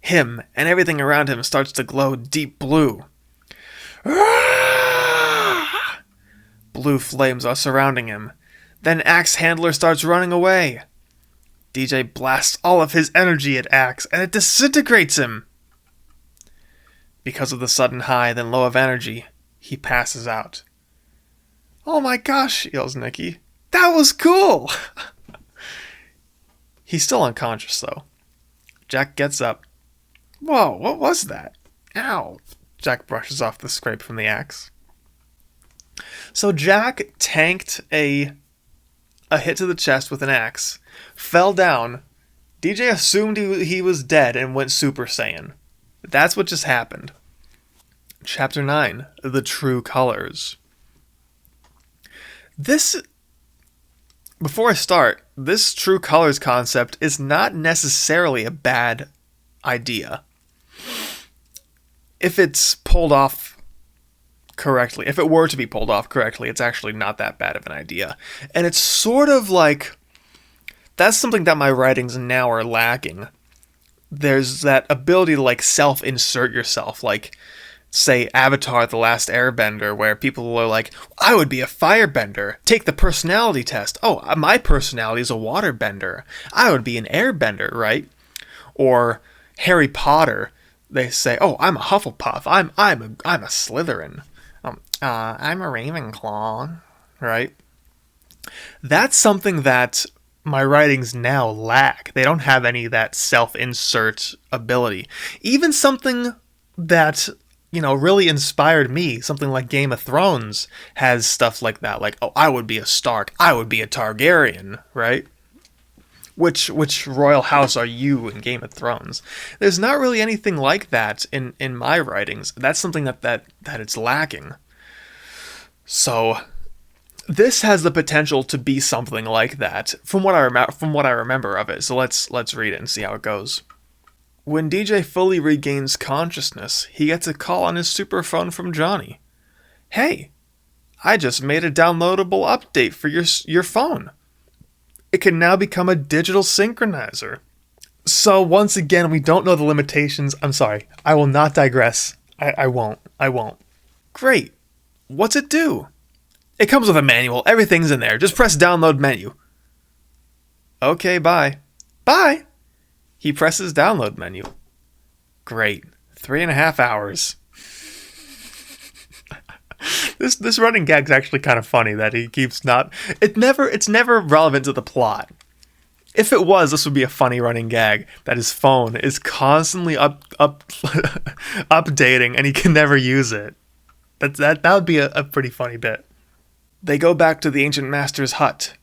S1: Him and everything around him starts to glow deep blue. Blue flames are surrounding him. Then Axe Handler starts running away. DJ blasts all of his energy at Axe, and it disintegrates him. Because of the sudden high, then low of energy, he passes out. Oh my gosh, yells Nikki. That was cool! He's still unconscious, though. Jack gets up. Whoa, what was that? Ow! Jack brushes off the scrape from the axe. So Jack tanked a hit to the chest with an axe, fell down. DJ assumed he was dead and went Super Saiyan. That's what just happened. Chapter 9, The True Colors. This, before I start, this true colors concept is not necessarily a bad idea. If it's pulled off correctly, if it were to be pulled off correctly, it's actually not that bad of an idea. And it's sort of like, that's something that my writings now are lacking. There's that ability to like self-insert yourself, like say Avatar The Last Airbender, where people are like, I would be a firebender. Take the personality test. Oh, my personality is a waterbender. I would be an airbender, right? Or Harry Potter, they say, oh, I'm a Hufflepuff. I'm a Slytherin. I'm a Ravenclaw, right? That's something that my writings now lack. They don't have any of that self-insert ability. Even something that, really inspired me, something like Game of Thrones, has stuff like that. Like, oh, I would be a Stark. I would be a Targaryen, right? Which royal house are you in Game of Thrones? There's not really anything like that in my writings. That's something that it's lacking. So this has the potential to be something like that, from what I remember of it. So let's read it and see how it goes. When DJ fully regains consciousness, he gets a call on his superphone from Johnny. Hey, I just made a downloadable update for your phone. It can now become a digital synchronizer. So once again, we don't know the limitations. I'm sorry, I will not digress. I won't. Great. What's it do? It comes with a manual. Everything's in there. Just press download menu. Okay, bye. Bye! He presses download menu. Great. 3.5 hours. This running gag's actually kind of funny that he keeps not... It's never relevant to the plot. If it was, this would be a funny running gag, that his phone is constantly updating and he can never use it. That would be a pretty funny bit. They go back to the ancient master's hut.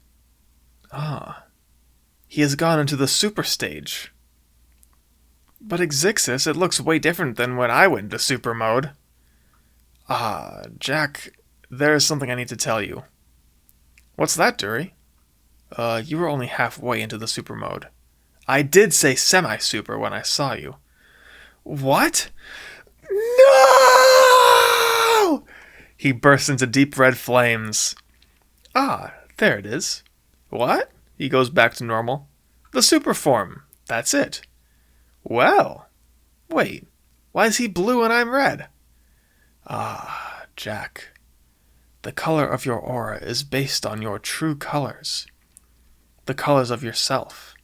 S1: Ah. He has gone into the super stage. But Exixis, it looks way different than when I went to super mode. Ah, Jack, there is something I need to tell you. What's that, Dury? You were only halfway into the super mode. I did say semi-super when I saw you. What? No! He bursts into deep red flames. Ah, there it is. What? He goes back to normal. The super form. That's it. Well. Wait. Why is he blue and I'm red? Ah, Jack. The color of your aura is based on your true colors. The colors of yourself.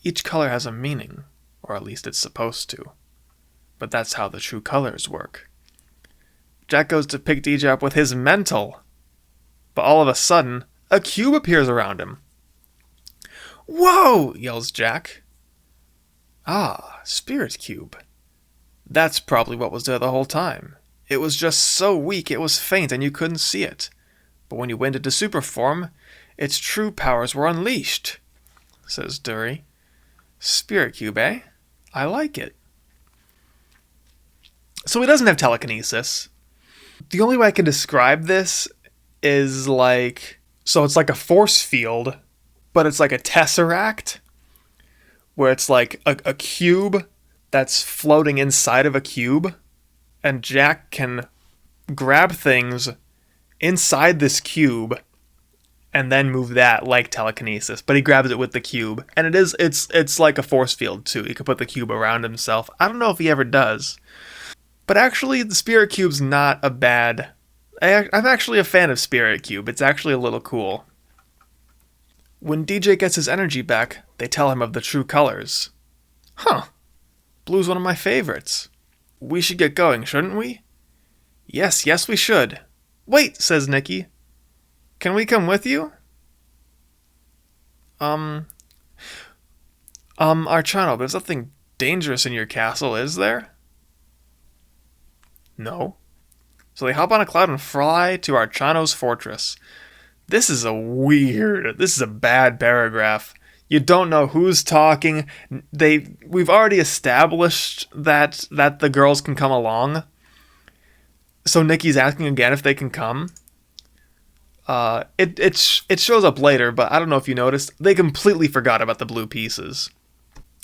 S1: Each color has a meaning, or at least it's supposed to. But that's how the true colors work. Jack goes to pick DJ up with his mental. But all of a sudden, a cube appears around him. Whoa! Yells Jack. Ah, spirit cube. That's probably what was there the whole time. It was just so weak it was faint and you couldn't see it. But when you went into super form, its true powers were unleashed, says Dury. Spirit cube, eh? I like it. So he doesn't have telekinesis. The only way I can describe this is like... So it's like a force field, but it's like a tesseract, where it's like a cube that's floating inside of a cube, and Jack can grab things inside this cube and then move that like telekinesis, but he grabs it with the cube, and it's like a force field too. He could put the cube around himself. I don't know if he ever does. But actually, the Spirit Cube's not a bad... I'm actually a fan of Spirit Cube. It's actually a little cool. When DJ gets his energy back, they tell him of the true colors. Huh. Blue's one of my favorites. We should get going, shouldn't we? Yes, we should. Wait, says Nikki. Can we come with you? Archano, there's nothing dangerous in your castle, is there? No. So they hop on a cloud and fly to Archano's fortress. This is a bad paragraph. You don't know who's talking. We've already established that the girls can come along. So Nikki's asking again if they can come. It shows up later, but I don't know if you noticed. They completely forgot about the blue pieces.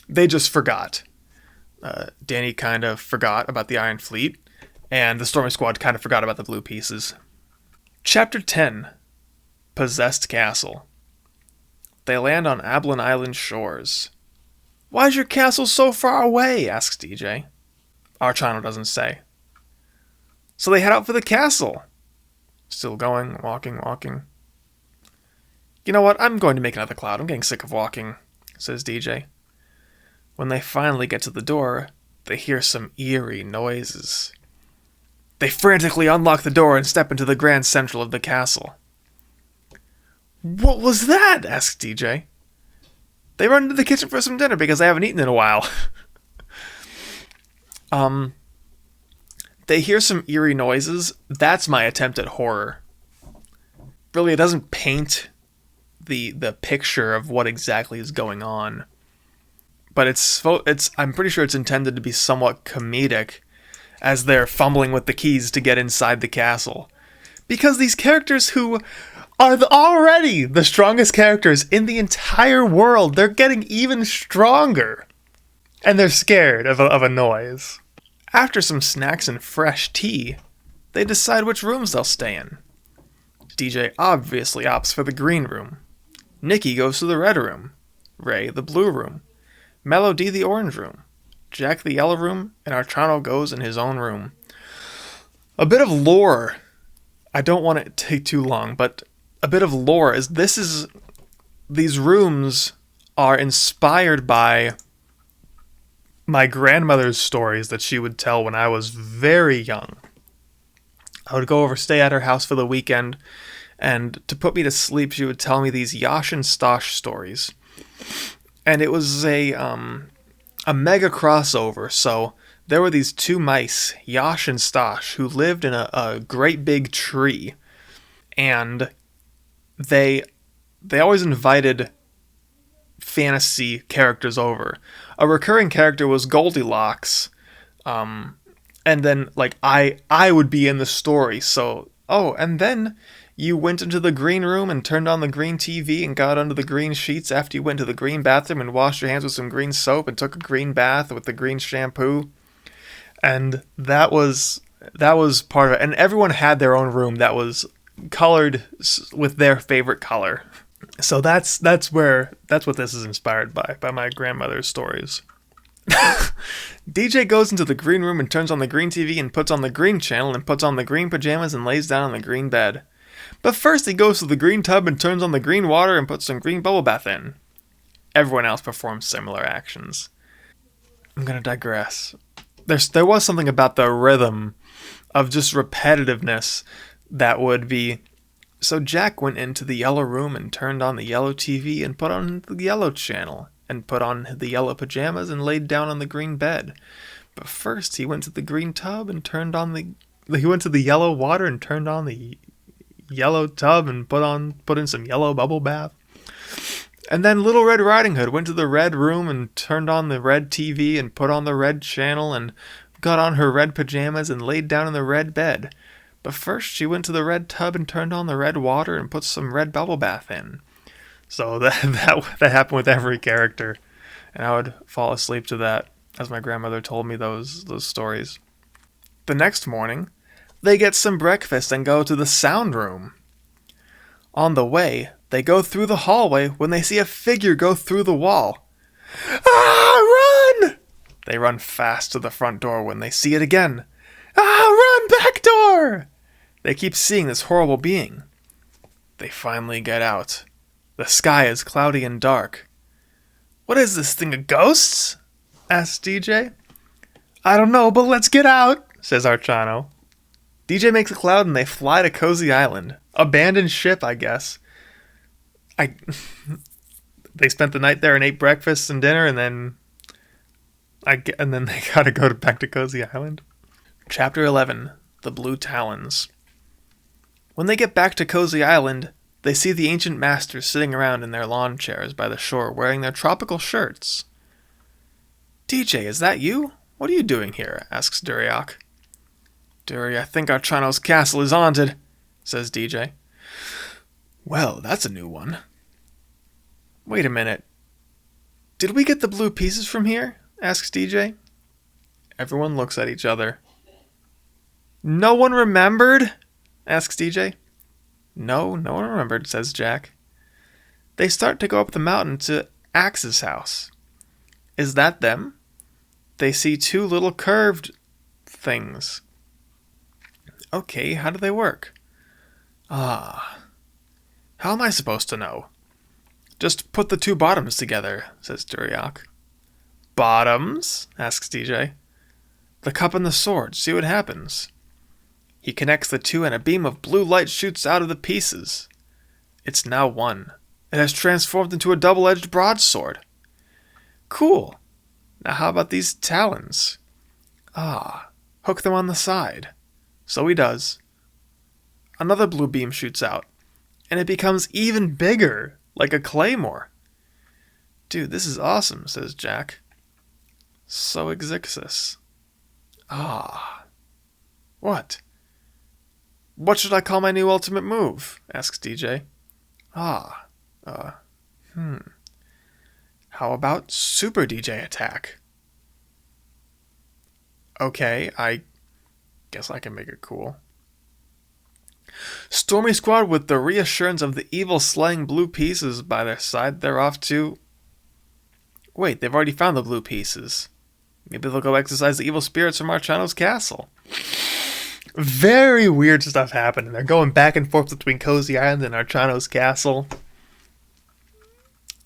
S1: They just forgot. Danny kind of forgot about the Iron Fleet, and the Stormy Squad kind of forgot about the blue pieces. Chapter 10. Possessed Castle. They land on Ablin Island shores. "Why's your castle so far away?" asks DJ. Archano doesn't say. So they head out for the castle. Still going, walking. "You know what? I'm going to make another cloud. I'm getting sick of walking," says DJ. When they finally get to the door, they hear some eerie noises. They frantically unlock the door and step into the grand central of the castle. "What was that?" asks DJ. They run into the kitchen for some dinner because they haven't eaten in a while. They hear some eerie noises. That's my attempt at horror. Really, it doesn't paint the picture of what exactly is going on. But I'm pretty sure it's intended to be somewhat comedic as they're fumbling with the keys to get inside the castle. Because these characters who are already the strongest characters in the entire world, they're getting even stronger. And they're scared of a noise. After some snacks and fresh tea, they decide which rooms they'll stay in. DJ obviously opts for the green room. Nikki goes to the red room. Ray the blue room. Melody the orange room. Jack the yellow room, and Archano goes in his own room. A bit of lore. I don't want it to take too long, but a bit of lore is these rooms are inspired by my grandmother's stories that she would tell when I was very young. I would go over, stay at her house for the weekend, and to put me to sleep, she would tell me these Yash and Stosh stories. And it was a mega crossover, so there were these two mice, Yash and Stosh, who lived in a great big tree. And they always invited fantasy characters over. A recurring character was Goldilocks, and then I would be in the story. So and then you went into the green room and turned on the green TV and got under the green sheets after you went to the green bathroom and washed your hands with some green soap and took a green bath with the green shampoo, and that was part of it. And everyone had their own room that was colored with their favorite color. So that's what this is inspired by my grandmother's stories. DJ goes into the green room and turns on the green TV and puts on the green channel and puts on the green pajamas and lays down on the green bed. But first he goes to the green tub and turns on the green water and puts some green bubble bath in. Everyone else performs similar actions. I'm gonna digress. There was something about the rhythm of just repetitiveness that would be... So Jack went into the yellow room and turned on the yellow TV and put on the yellow channel and put on the yellow pajamas and laid down on the green bed. But first he went to the green tub and he went to the yellow water and turned on the yellow tub and put in some yellow bubble bath. And then Little Red Riding Hood went to the red room and turned on the red TV and put on the red channel and got on her red pajamas and laid down in the red bed. But first she went to the red tub and turned on the red water and put some red bubble bath in. So that happened with every character. And I would fall asleep to that as my grandmother told me those stories. The next morning, they get some breakfast and go to the sound room. On the way, they go through the hallway when they see a figure go through the wall. Ah, run! They run fast to the front door when they see it again. Ah, run, back door! They keep seeing this horrible being. They finally get out. The sky is cloudy and dark. What is this thing, of ghosts? Asks DJ. I don't know, but let's get out, says Archano. DJ makes a cloud and they fly to Cozy Island. Abandoned ship, I guess. They spent the night there and ate breakfast and dinner, and then they gotta go back to Cozy Island. Chapter 11. The Blue Talons. When they get back to Cozy Island, they see the ancient masters sitting around in their lawn chairs by the shore wearing their tropical shirts. DJ, is that you? What are you doing here? Asks Duriak. Duri, I think Archano's castle is haunted, says DJ. Well, that's a new one. Wait a minute. Did we get the blue pieces from here? Asks DJ. Everyone looks at each other. No one remembered? Asks DJ. No one remembered, says Jack. They start to go up the mountain to Axe's house. Is that them? They see two little curved things. Okay, how do they work? How am I supposed to know? Just put the two bottoms together, says Duriak. Bottoms? Asks DJ. The cup and the sword, see what happens. He connects the two and a beam of blue light shoots out of the pieces. It's now one. It has transformed into a double-edged broadsword. Cool. Now how about these talons? Hook them on the side. So he does. Another blue beam shoots out, and it becomes even bigger, like a claymore. Dude, this is awesome, says Jack. So Exixus. What? What should I call my new ultimate move? Asks DJ. How about Super DJ Attack? Okay, I guess I can make it cool. Stormy Squad, with the reassurance of the evil slaying blue pieces by their side, they're off to... Wait, they've already found the blue pieces. Maybe they'll go exorcise the evil spirits from Marciano's castle. Very weird stuff happening. They're going back and forth between Cozy Island and Archano's castle.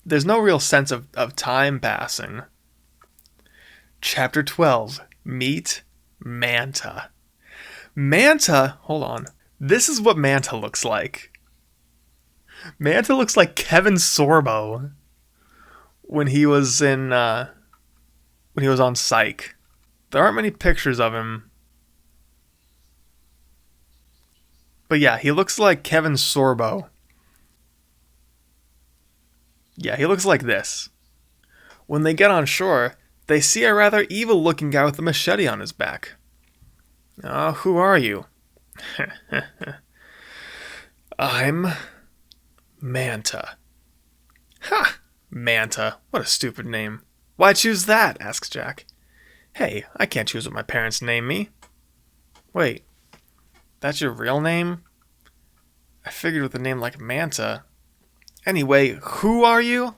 S1: There's no real sense of time passing. Chapter 12. Meet Manta. Manta? Hold on. This is what Manta looks like. Manta looks like Kevin Sorbo when he was in when he was on Psych. There aren't many pictures of him. But yeah, he looks like Kevin Sorbo. Yeah, he looks like this. When they get on shore, they see a rather evil-looking guy with a machete on his back. Who are you? I'm Manta. Ha! Manta. What a stupid name. Why choose that? Asks Jack. Hey, I can't choose what my parents name me. Wait, that's your real name? I figured with a name like Manta. Anyway, who are you?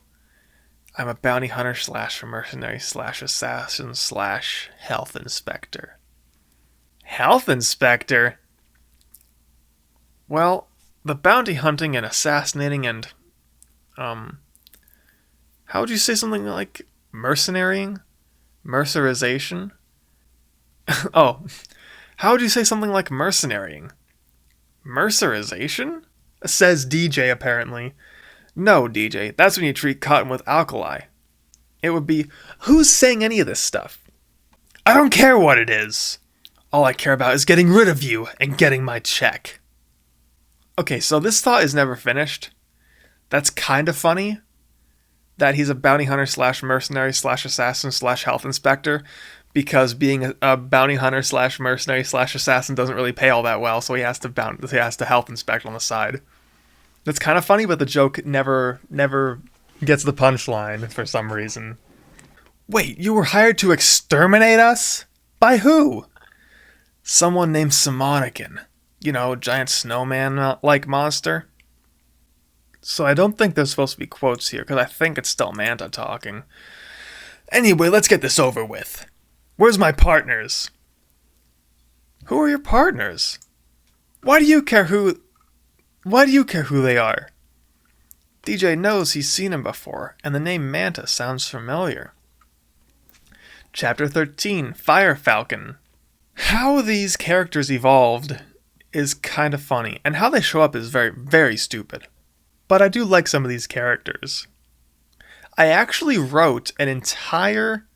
S1: I'm a bounty hunter / mercenary / assassin / health inspector. Health inspector? Well, the bounty hunting and assassinating and, how would you say something like mercenarying? Mercerization? Oh, how would you say something like mercenarying? Mercerization? Says DJ apparently. No, DJ, that's when you treat cotton with alkali. It would be, who's saying any of this stuff? I don't care what it is. All I care about is getting rid of you and getting my check. Okay, so this thought is never finished. That's kind of funny. That he's a bounty hunter / mercenary / assassin / health inspector. Because being a bounty hunter / mercenary / assassin doesn't really pay all that well, so he has to health inspect on the side. That's kind of funny, but the joke never gets the punchline for some reason. Wait, you were hired to exterminate us? By who? Someone named Simonican. You know, giant snowman-like monster. So I don't think there's supposed to be quotes here, because I think it's still Manta talking. Anyway, let's get this over with. Where's my partners? Who are your partners? Why do you care who they are? DJ knows he's seen him before, and the name Manta sounds familiar. Chapter 13, Fire Falcon. How these characters evolved is kind of funny, and how they show up is very, very stupid. But I do like some of these characters. I actually wrote an entire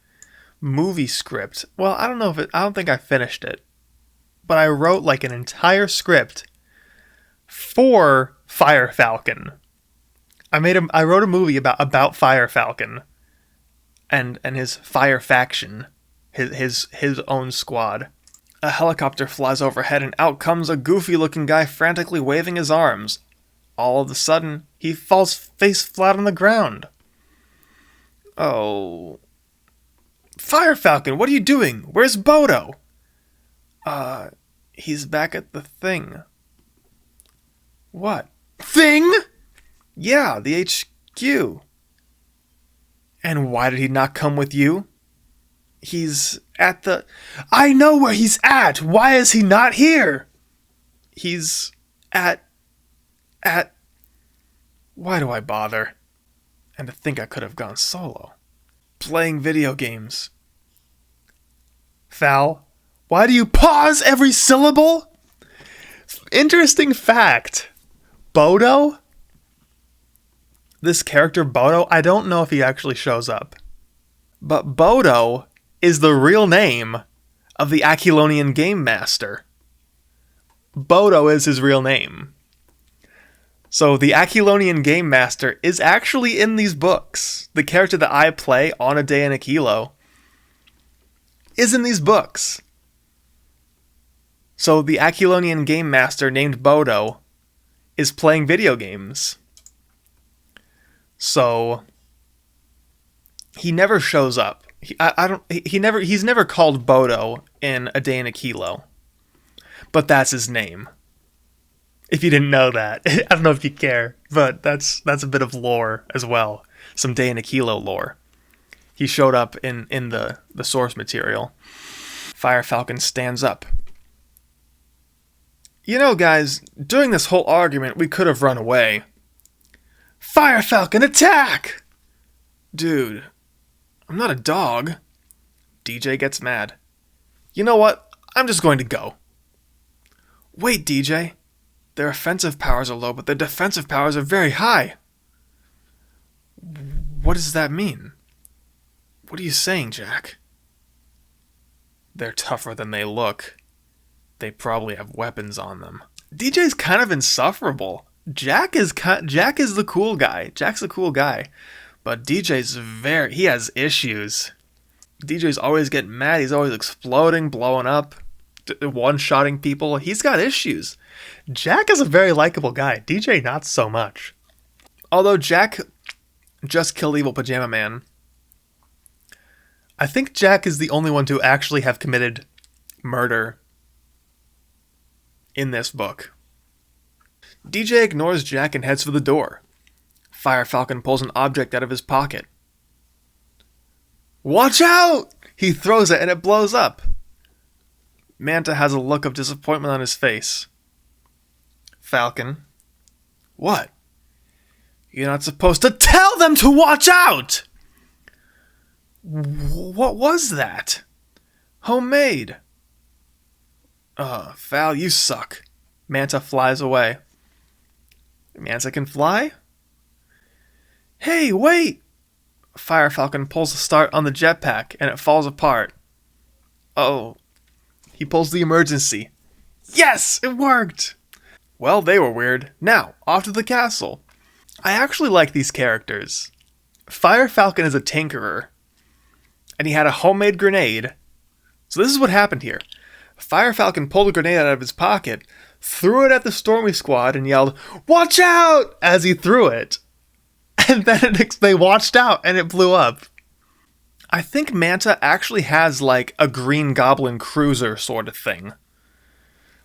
S1: movie script. Well, I don't think I finished it. But I wrote like an entire script for Fire Falcon. I wrote a movie about Fire Falcon and his fire faction, his own squad. A helicopter flies overhead and out comes a goofy looking guy frantically waving his arms. All of a sudden, he falls face flat on the ground. Oh. Fire Falcon, what are you doing? Where's Bodo? He's back at the thing. What? Thing? Yeah, the HQ. And why did he not come with you? He's at the... I know where he's at! Why is he not here? He's at... Why do I bother? And to think I could have gone solo. Playing video games. Fal, why do you pause every syllable? Interesting fact. Bodo? This character Bodo, I don't know if he actually shows up. But Bodo is the real name of the Aquilonian Game Master. Bodo is his real name. So the Aquilonian Game Master is actually in these books. The character that I play on A Day in Aquilo is in these books. So the Aquilonian Game Master named Bodo is playing video games. So he never shows up. He's never called Bodo in A Day in Aquilo. But that's his name. If you didn't know that. I don't know if you care, but that's a bit of lore as well. Some Day in Aquilo lore. He showed up in the source material. Fire Falcon stands up. You know, guys, during this whole argument, we could have run away. Fire Falcon, attack! Dude, I'm not a dog. DJ gets mad. You know what? I'm just going to go. Wait, DJ. Their offensive powers are low, but their defensive powers are very high. What does that mean? What are you saying, Jack? They're tougher than they look. They probably have weapons on them. DJ's kind of insufferable. Jack is the cool guy. Jack's the cool guy. But he has issues. DJ's always getting mad. He's always exploding, blowing up, one-shotting people. He's got issues. Jack is a very likable guy. DJ, not so much. Although Jack just killed Evil Pajama Man, I think Jack is the only one to actually have committed murder in this book. DJ ignores Jack and heads for the door. Fire Falcon pulls an object out of his pocket. Watch out! He throws it and it blows up. Manta has a look of disappointment on his face. Falcon. What? You're not supposed to tell them to watch out! What was that? Homemade. Val, you suck. Manta flies away. Manta can fly? Hey, wait! Fire Falcon pulls the start on the jetpack and it falls apart. Oh. He pulls the emergency. Yes! It worked! Well, they were weird. Now, off to the castle. I actually like these characters. Fire Falcon is a tinkerer. And he had a homemade grenade. So this is what happened here. Fire Falcon pulled a grenade out of his pocket, threw it at the Stormy Squad, and yelled, "Watch out!" as he threw it. And then they watched out, and it blew up. I think Manta actually has, like, a Green Goblin cruiser sort of thing.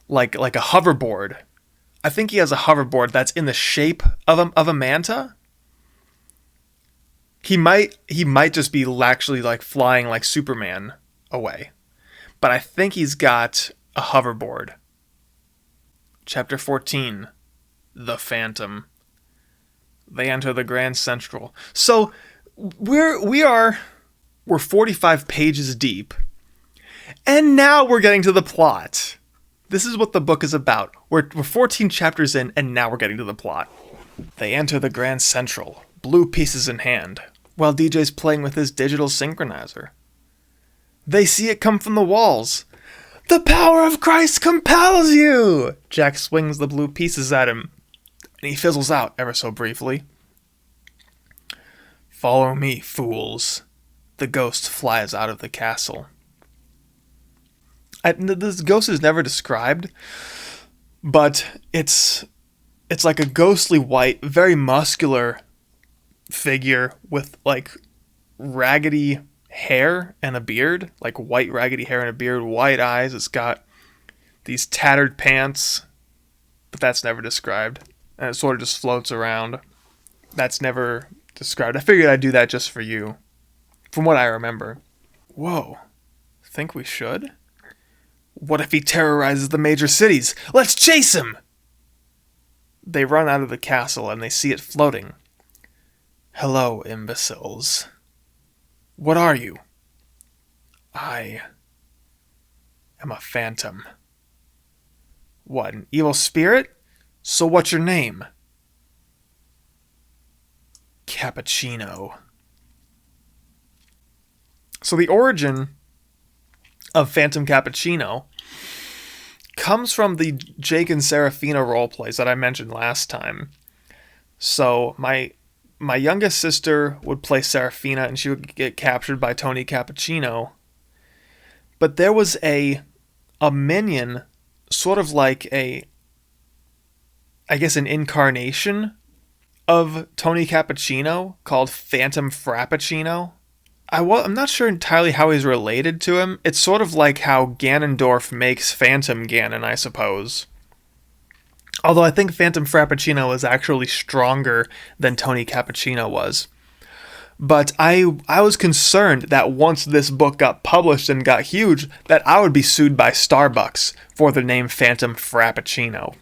S1: Like a hoverboard. I think he has a hoverboard that's in the shape of a Manta. He might just be actually, like, flying like Superman away. But I think he's got a hoverboard. Chapter 14. The Phantom. They enter the Grand Central. So, we're 45 pages deep. And now we're getting to the plot. This is what the book is about. We're 14 chapters in, and now we're getting to the plot. They enter the Grand Central, blue pieces in hand, while DJ's playing with his digital synchronizer. They see it come from the walls. The power of Christ compels you! Jack swings the blue pieces at him, and he fizzles out ever so briefly. Follow me, fools. The ghost flies out of the castle. This ghost is never described, but it's It's like a ghostly white, very muscular figure with like raggedy hair and a beard, like white raggedy hair and a beard, white eyes. It's got these tattered pants, but that's never described. And it sort of just floats around. That's never described. I figured I'd do that just for you, from what I remember. Whoa. Think we should? What if he terrorizes the major cities? Let's chase him! They run out of the castle and they see it floating. Hello, imbeciles. What are you? I am a phantom. What, an evil spirit? So what's your name? Cappuccino. So the origin of Phantom Cappuccino comes from the Jake and Serafina roleplays that I mentioned last time. So my youngest sister would play Serafina and she would get captured by Tony Cappuccino. But there was a minion, sort of like an incarnation of Tony Cappuccino called Phantom Frappuccino. I'm not sure entirely how he's related to him. It's sort of like how Ganondorf makes Phantom Ganon, I suppose. Although I think Phantom Frappuccino is actually stronger than Tony Cappuccino was. But I was concerned that once this book got published and got huge, that I would be sued by Starbucks for the name Phantom Frappuccino.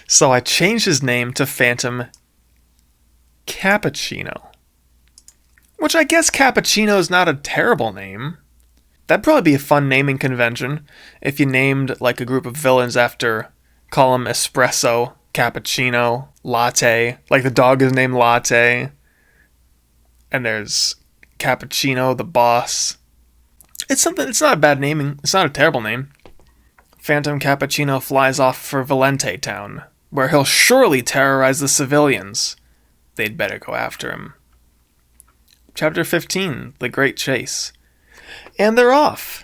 S1: So I changed his name to Phantom Cappuccino. Which I guess Cappuccino is not a terrible name. That'd probably be a fun naming convention if you named like a group of villains after, call them Espresso, Cappuccino, Latte. Like the dog is named Latte. And there's Cappuccino, the boss. It's not a bad naming. It's not a terrible name. Phantom Cappuccino flies off for Valente Town, where he'll surely terrorize the civilians. They'd better go after him. Chapter 15, The Great Chase. And they're off.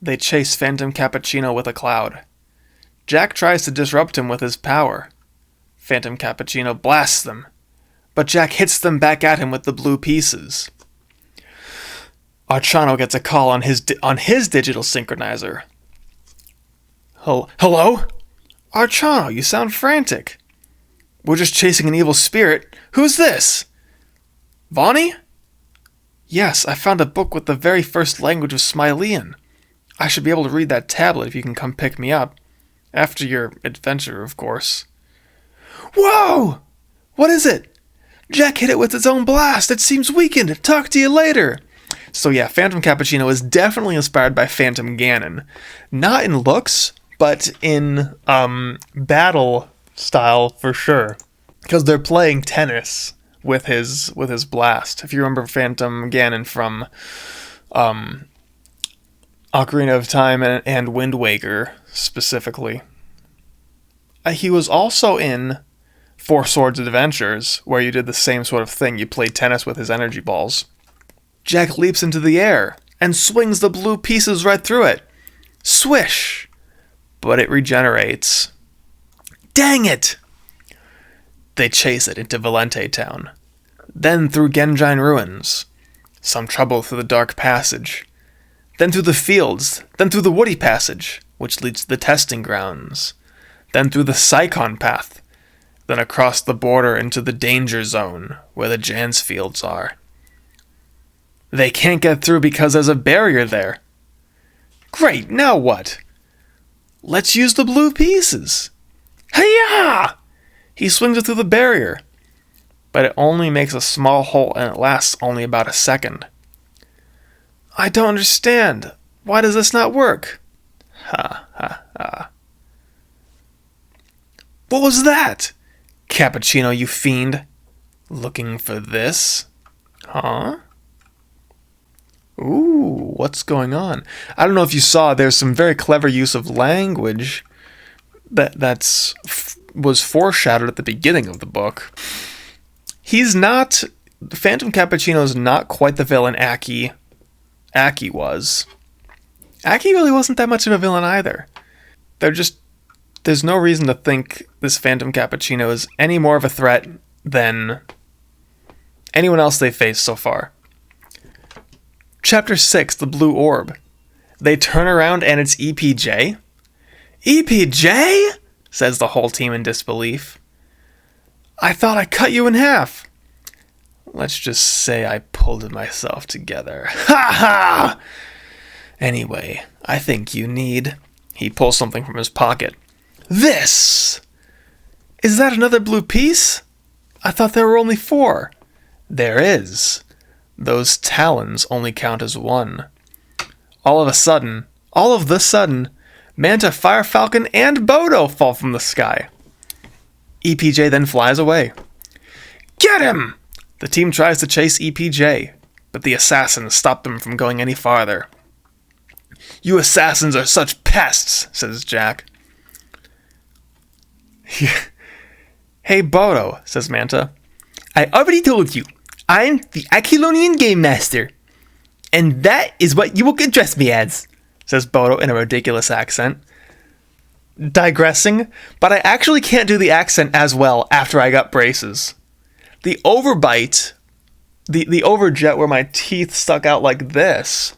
S1: They chase Phantom Cappuccino with a cloud. Jack tries to disrupt him with his power. Phantom Cappuccino blasts them, but Jack hits them back at him with the blue pieces. Archano gets a call on his digital synchronizer. Hello? Archano, you sound frantic. We're just chasing an evil spirit. Who's this? Vonnie? Yes, I found a book with the very first language of Smileyan. I should be able to read that tablet if you can come pick me up. After your adventure, of course. Whoa! What is it? Jack hit it with its own blast. It seems weakened. Talk to you later. So yeah, Phantom Cappuccino is definitely inspired by Phantom Ganon. Not in looks, but in battle style for sure. Because they're playing tennis with his blast. If you remember Phantom Ganon from Ocarina of Time and Wind Waker specifically. He was also in Four Swords Adventures, where you did the same sort of thing. You played tennis with his energy balls. Jack leaps into the air and swings the blue pieces right through it. Swish! But it regenerates. Dang it! They chase it into Valente Town, then through Genjine Ruins, some trouble through the Dark Passage, then through the fields, then through the Woody Passage, which leads to the testing grounds, then through the Psychon Path, then across the border into the Danger Zone, where the Jans fields are. They can't get through because there's a barrier there. Great, now what? Let's use the blue pieces. Hi-ya! He swings it through the barrier, but it only makes a small hole and it lasts only about a second. I don't understand. Why does this not work? Ha ha ha. What was that? Cappuccino, you fiend. Looking for this? Huh? Ooh, what's going on? I don't know if you saw, there's some very clever use of language was foreshadowed at the beginning of the book. Phantom Cappuccino is not quite the villain Aki was. Aki really wasn't that much of a villain either. They're just There's no reason to think this Phantom Cappuccino is any more of a threat than anyone else they've faced so far. Chapter 6, The Blue Orb. They turn around and it's EPJ? EPJ? Says the whole team in disbelief. I thought I cut you in half. Let's just say I pulled myself together. Ha ha! Anyway, I think you need... He pulls something from his pocket. This! Is that another blue piece? I thought there were only 4. There is. Those talons only count as 1. All of the sudden, Manta, Fire Falcon, and Bodo fall from the sky. EPJ then flies away. Get him! The team tries to chase EPJ, but the assassins stop them from going any farther. You assassins are such pests, says Jack. Hey Bodo, says Manta. I already told you, I'm the Aquilonian Game Master. And that is what you will address me as, says Bodo in a ridiculous accent. Digressing, but I actually can't do the accent as well after I got braces. The overbite, the overjet where my teeth stuck out like this,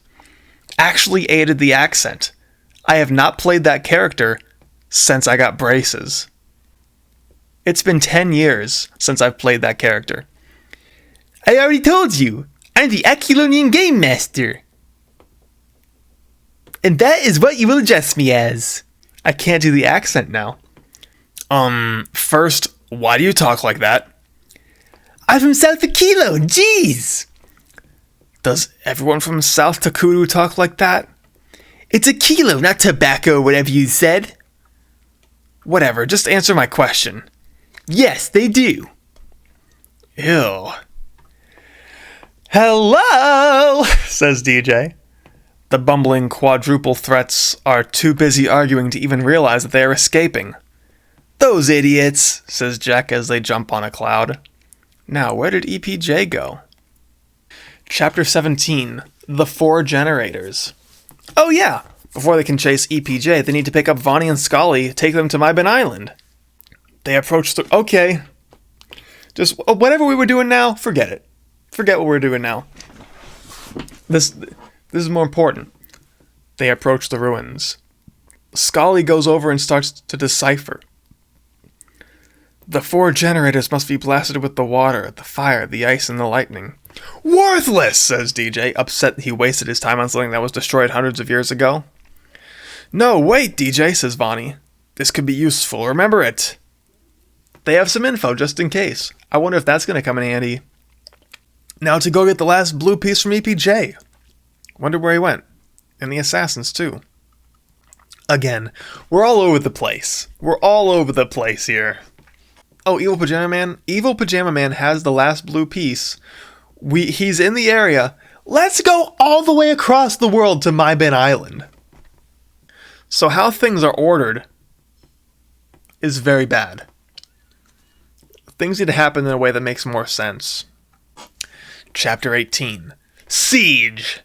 S1: actually aided the accent. I have not played that character since I got braces. It's been 10 years since I've played that character. I already told you, I'm the Aquilonian Game Master. And that is what you will address me as. I can't do the accent now. First, why do you talk like that? I'm from South Aquilo, jeez! Does everyone from South Takudu talk like that? It's a kilo, not tobacco, whatever you said. Whatever, just answer my question. Yes, they do. Ew. Hello, says DJ. The bumbling quadruple threats are too busy arguing to even realize that they are escaping. Those idiots, says Jack as they jump on a cloud. Now, where did EPJ go? Chapter 17, The 4 Generators. Oh yeah, before they can chase EPJ, they need to pick up Vonnie and Scully, take them to My Ben Island. They approach the... Okay. Just whatever we were doing now, forget it. Forget what we're doing now. This is more important. They approach the ruins. Scully goes over and starts to decipher. The 4 generators must be blasted with the water, the fire, the ice, and the lightning. Worthless, says DJ, upset he wasted his time on something that was destroyed hundreds of years ago. No, wait, DJ, says Vonnie. This could be useful, remember it. They have some info just in case. I wonder if that's going to come in handy. Now to go get the last blue piece from EPJ. Wonder where he went. And the assassins, too. Again, we're all over the place. We're all over the place here. Oh, Evil Pajama Man? Evil Pajama Man has the last blue piece. He's in the area. Let's go all the way across the world to My Ben Island. So how things are ordered is very bad. Things need to happen in a way that makes more sense. Chapter 18. Siege!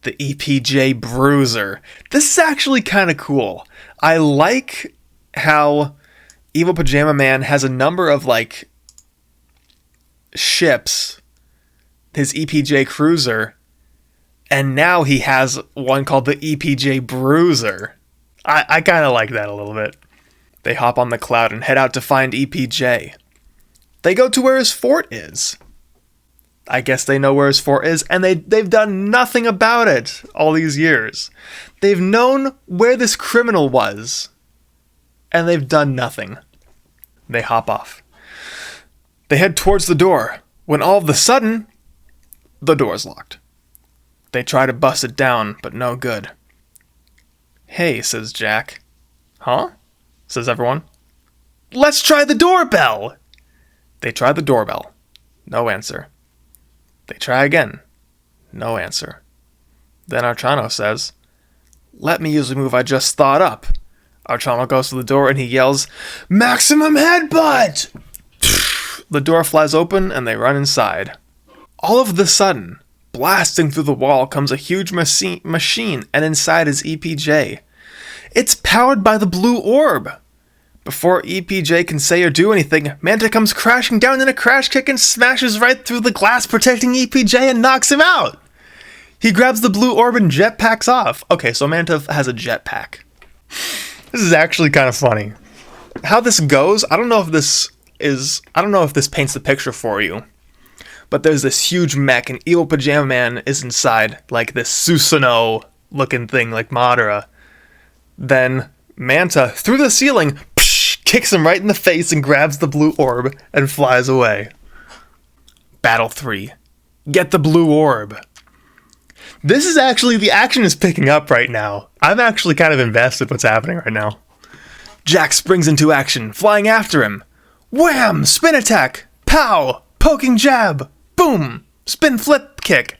S1: The EPJ Bruiser. This is actually kind of cool. I like how Evil Pajama Man has a number of, ships. His EPJ Cruiser. And now he has one called the EPJ Bruiser. I kind of like that a little bit. They hop on the cloud and head out to find EPJ. They go to where his fort is. I guess they know where his fort is, and they've done nothing about it all these years. They've known where this criminal was, and they've done nothing. They hop off. They head towards the door, when all of a sudden, the door's locked. They try to bust it down, but no good. Hey, says Jack. Huh? Says everyone. Let's try the doorbell! They try the doorbell. No answer. They try again. No answer. Then Archano says, let me use the move I just thought up. Archano goes to the door and he yells, Maximum Headbutt! The door flies open and they run inside. All of a sudden, blasting through the wall comes a huge machine and inside is EPJ. It's powered by the blue orb. Before EPJ can say or do anything, Manta comes crashing down in a crash kick and smashes right through the glass protecting EPJ and knocks him out. He grabs the blue orb and jetpacks off. Okay, so Manta has a jetpack. This is actually kind of funny. How this goes, I don't know if this paints the picture for you. But there's this huge mech and Evil Pajama Man is inside, like this Susanoo looking thing like Madara. Then Manta, through the ceiling, kicks him right in the face and grabs the blue orb and flies away. Battle 3. Get the blue orb. This is actually, the action is picking up right now. I'm actually kind of invested what's happening right now. Jack springs into action, flying after him. Wham! Spin attack! Pow! Poking jab! Boom! Spin flip kick!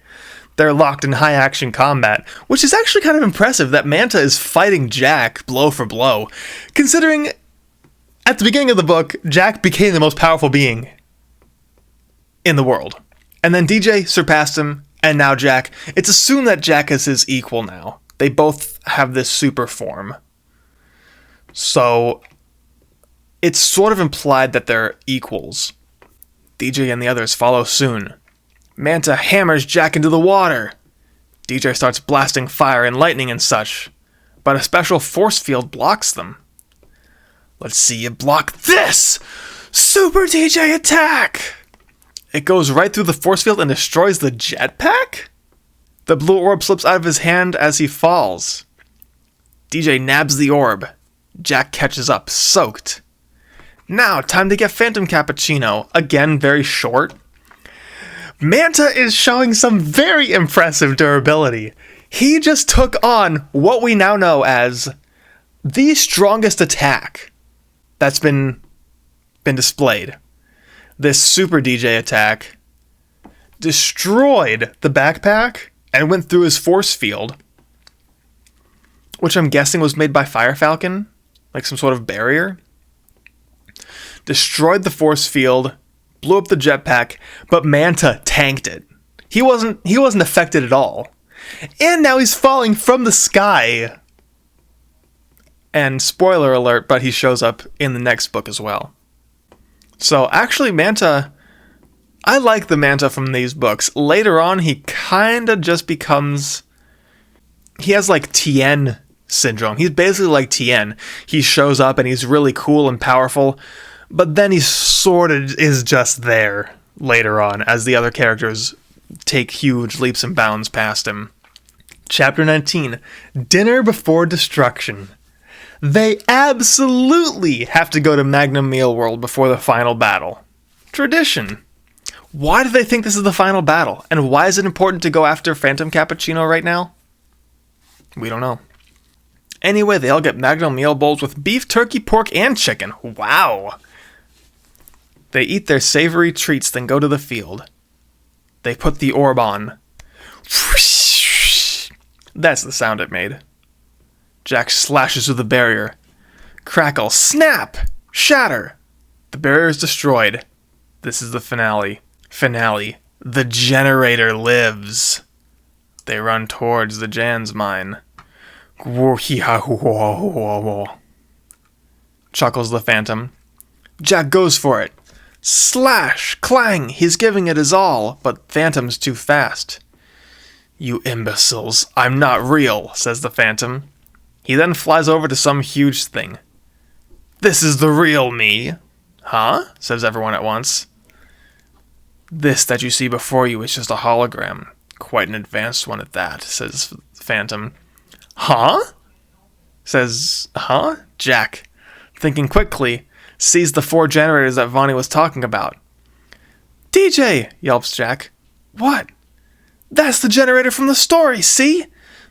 S1: They're locked in high action combat, which is actually kind of impressive that Manta is fighting Jack blow for blow, considering at the beginning of the book, Jack became the most powerful being in the world. And then DJ surpassed him, and now Jack. It's assumed that Jack is his equal now. They both have this super form. So it's sort of implied that they're equals. DJ and the others follow soon. Manta hammers Jack into the water. DJ starts blasting fire and lightning and such, but a special force field blocks them. Let's see you block this! Super DJ attack! It goes right through the force field and destroys the jetpack? The blue orb slips out of his hand as he falls. DJ nabs the orb. Jack catches up, soaked. Now, time to get Phantom Cappuccino. Again, very short. Manta is showing some very impressive durability. He just took on what we now know as the strongest attack that's been displayed. This Super DJ attack destroyed the backpack and went through his force field, which I'm guessing was made by Fire Falcon, like some sort of barrier. Destroyed the force field, blew up the jetpack, but Manta tanked it. He wasn't affected at all. And now he's falling from the sky. And spoiler alert, but he shows up in the next book as well. So actually Manta, I like the Manta from these books. Later on, he kinda just becomes, he has like Tien syndrome. He's basically like Tien. He shows up and he's really cool and powerful, but then he sort of is just there later on as the other characters take huge leaps and bounds past him. Chapter 19, Dinner Before Destruction. They absolutely have to go to Magnum Meal World before the final battle. Tradition. Why do they think this is the final battle? And why is it important to go after Phantom Cappuccino right now? We don't know. Anyway, they all get Magnum Meal Bowls with beef, turkey, pork, and chicken. Wow! They eat their savory treats, then go to the field. They put the orb on. That's the sound it made. Jack slashes through the barrier. Crackle, snap, shatter. The barrier is destroyed. This is the finale. Finale. The generator lives. They run towards the Jan's mine. Chuckles the Phantom. Jack goes for it. Slash! Clang! He's giving it his all, but Phantom's too fast. You imbeciles, I'm not real, says the Phantom. He then flies over to some huge thing. This is the real me. Huh? Says everyone at once. This that you see before you is just a hologram. Quite an advanced one at that, says the Phantom. Huh? Says, huh? Jack, thinking quickly, sees the 4 generators that Vonnie was talking about. DJ! Yelps Jack. What? That's the generator from the story, see?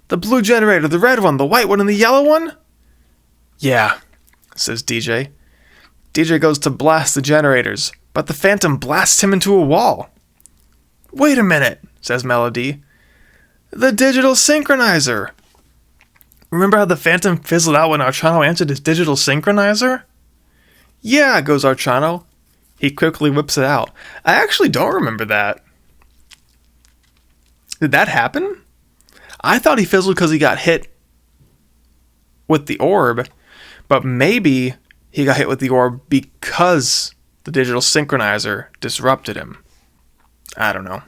S1: The blue generator, the red one, the white one, and the yellow one? Yeah, says DJ. DJ goes to blast the generators, but the Phantom blasts him into a wall. Wait a minute, says Melody. The digital synchronizer. Remember how the Phantom fizzled out when Archano answered his digital synchronizer? Yeah, goes Archano. He quickly whips it out. I actually don't remember that. Did that happen? I thought he fizzled because he got hit with the orb, but maybe he got hit with the orb because the digital synchronizer disrupted him. I don't know.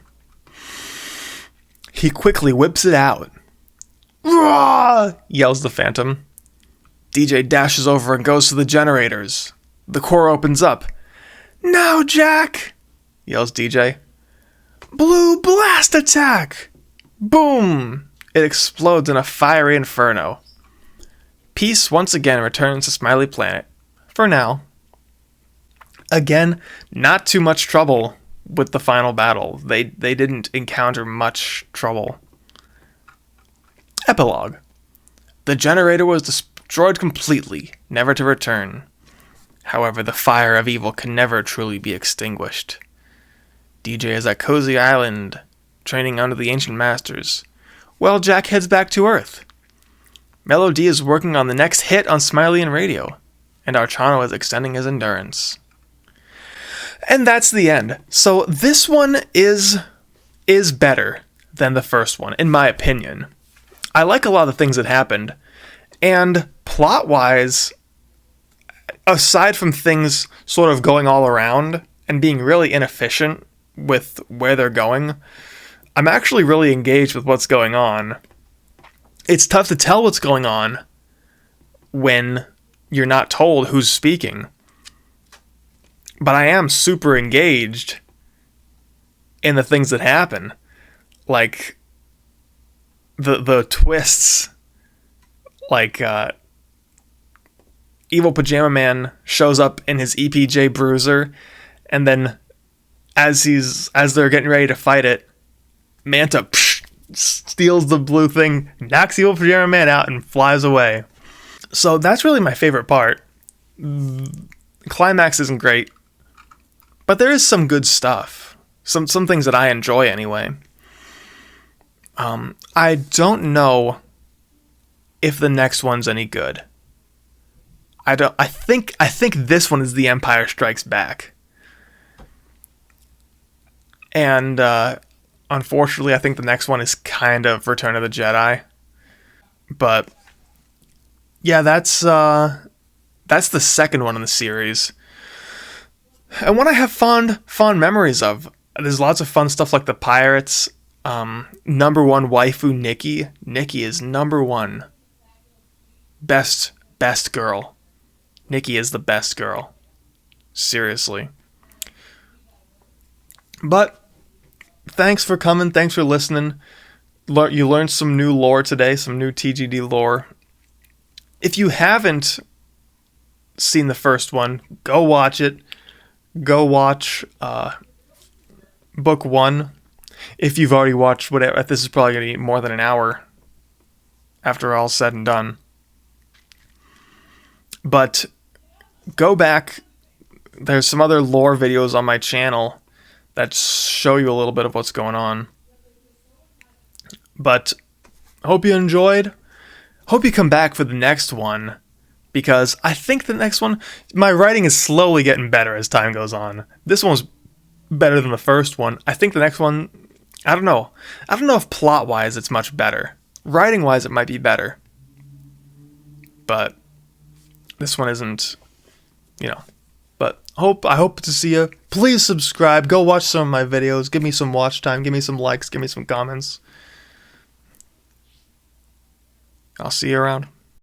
S1: He quickly whips it out. "Rah!" yells the Phantom. DJ dashes over and goes to the generators. The core opens up. "Now, Jack!" yells DJ. "Blue blast attack!" Boom! It explodes in a fiery inferno. Peace once again returns to Smiley Planet. For now. Again, not too much trouble with the final battle. They didn't encounter much trouble. Epilogue. The generator was destroyed completely, never to return. However, the fire of evil can never truly be extinguished. DJ is at Cozy Island, training under the Ancient Masters, while Jack heads back to Earth. Melody is working on the next hit on Smiley Radio, and Archano is extending his endurance. And that's the end. So this one is better than the first one, in my opinion. I like a lot of the things that happened, and plot-wise, aside from things sort of going all around and being really inefficient with where they're going, I'm actually really engaged with what's going on. It's tough to tell what's going on when you're not told who's speaking. But I am super engaged in the things that happen. Like, the twists. Like, Evil Pajama Man shows up in his EPJ Bruiser, and then as they're getting ready to fight it, Manta steals the blue thing, knocks Evil Pajama Man out, and flies away. So that's really my favorite part. The climax isn't great, but there is some good stuff. Some things that I enjoy anyway. I don't know if the next one's any good. I think this one is The Empire Strikes Back. And unfortunately, I think the next one is kind of Return of the Jedi. But yeah, that's the second one in the series. And one I have fond memories of. There's lots of fun stuff like the pirates. Number one waifu Nikki. Nikki is number one. Best girl. Nikki is the best girl. Seriously. But thanks for coming. Thanks for listening. You learned some new lore today, some new TGD lore. If you haven't seen the first one, go watch it. Go watch book 1. If you've already watched whatever, this is probably going to be more than an hour after all's said and done. But go back. There's some other lore videos on my channel that show you a little bit of what's going on. But hope you enjoyed. Hope you come back for the next one, because I think the next one, my writing is slowly getting better as time goes on. This one's better than the first one. I think the next one, I don't know. I don't know if plot-wise it's much better. Writing-wise it might be better. But this one isn't, But I hope to see you. Please subscribe. Go watch some of my videos. Give me some watch time. Give me some likes. Give me some comments. I'll see you around.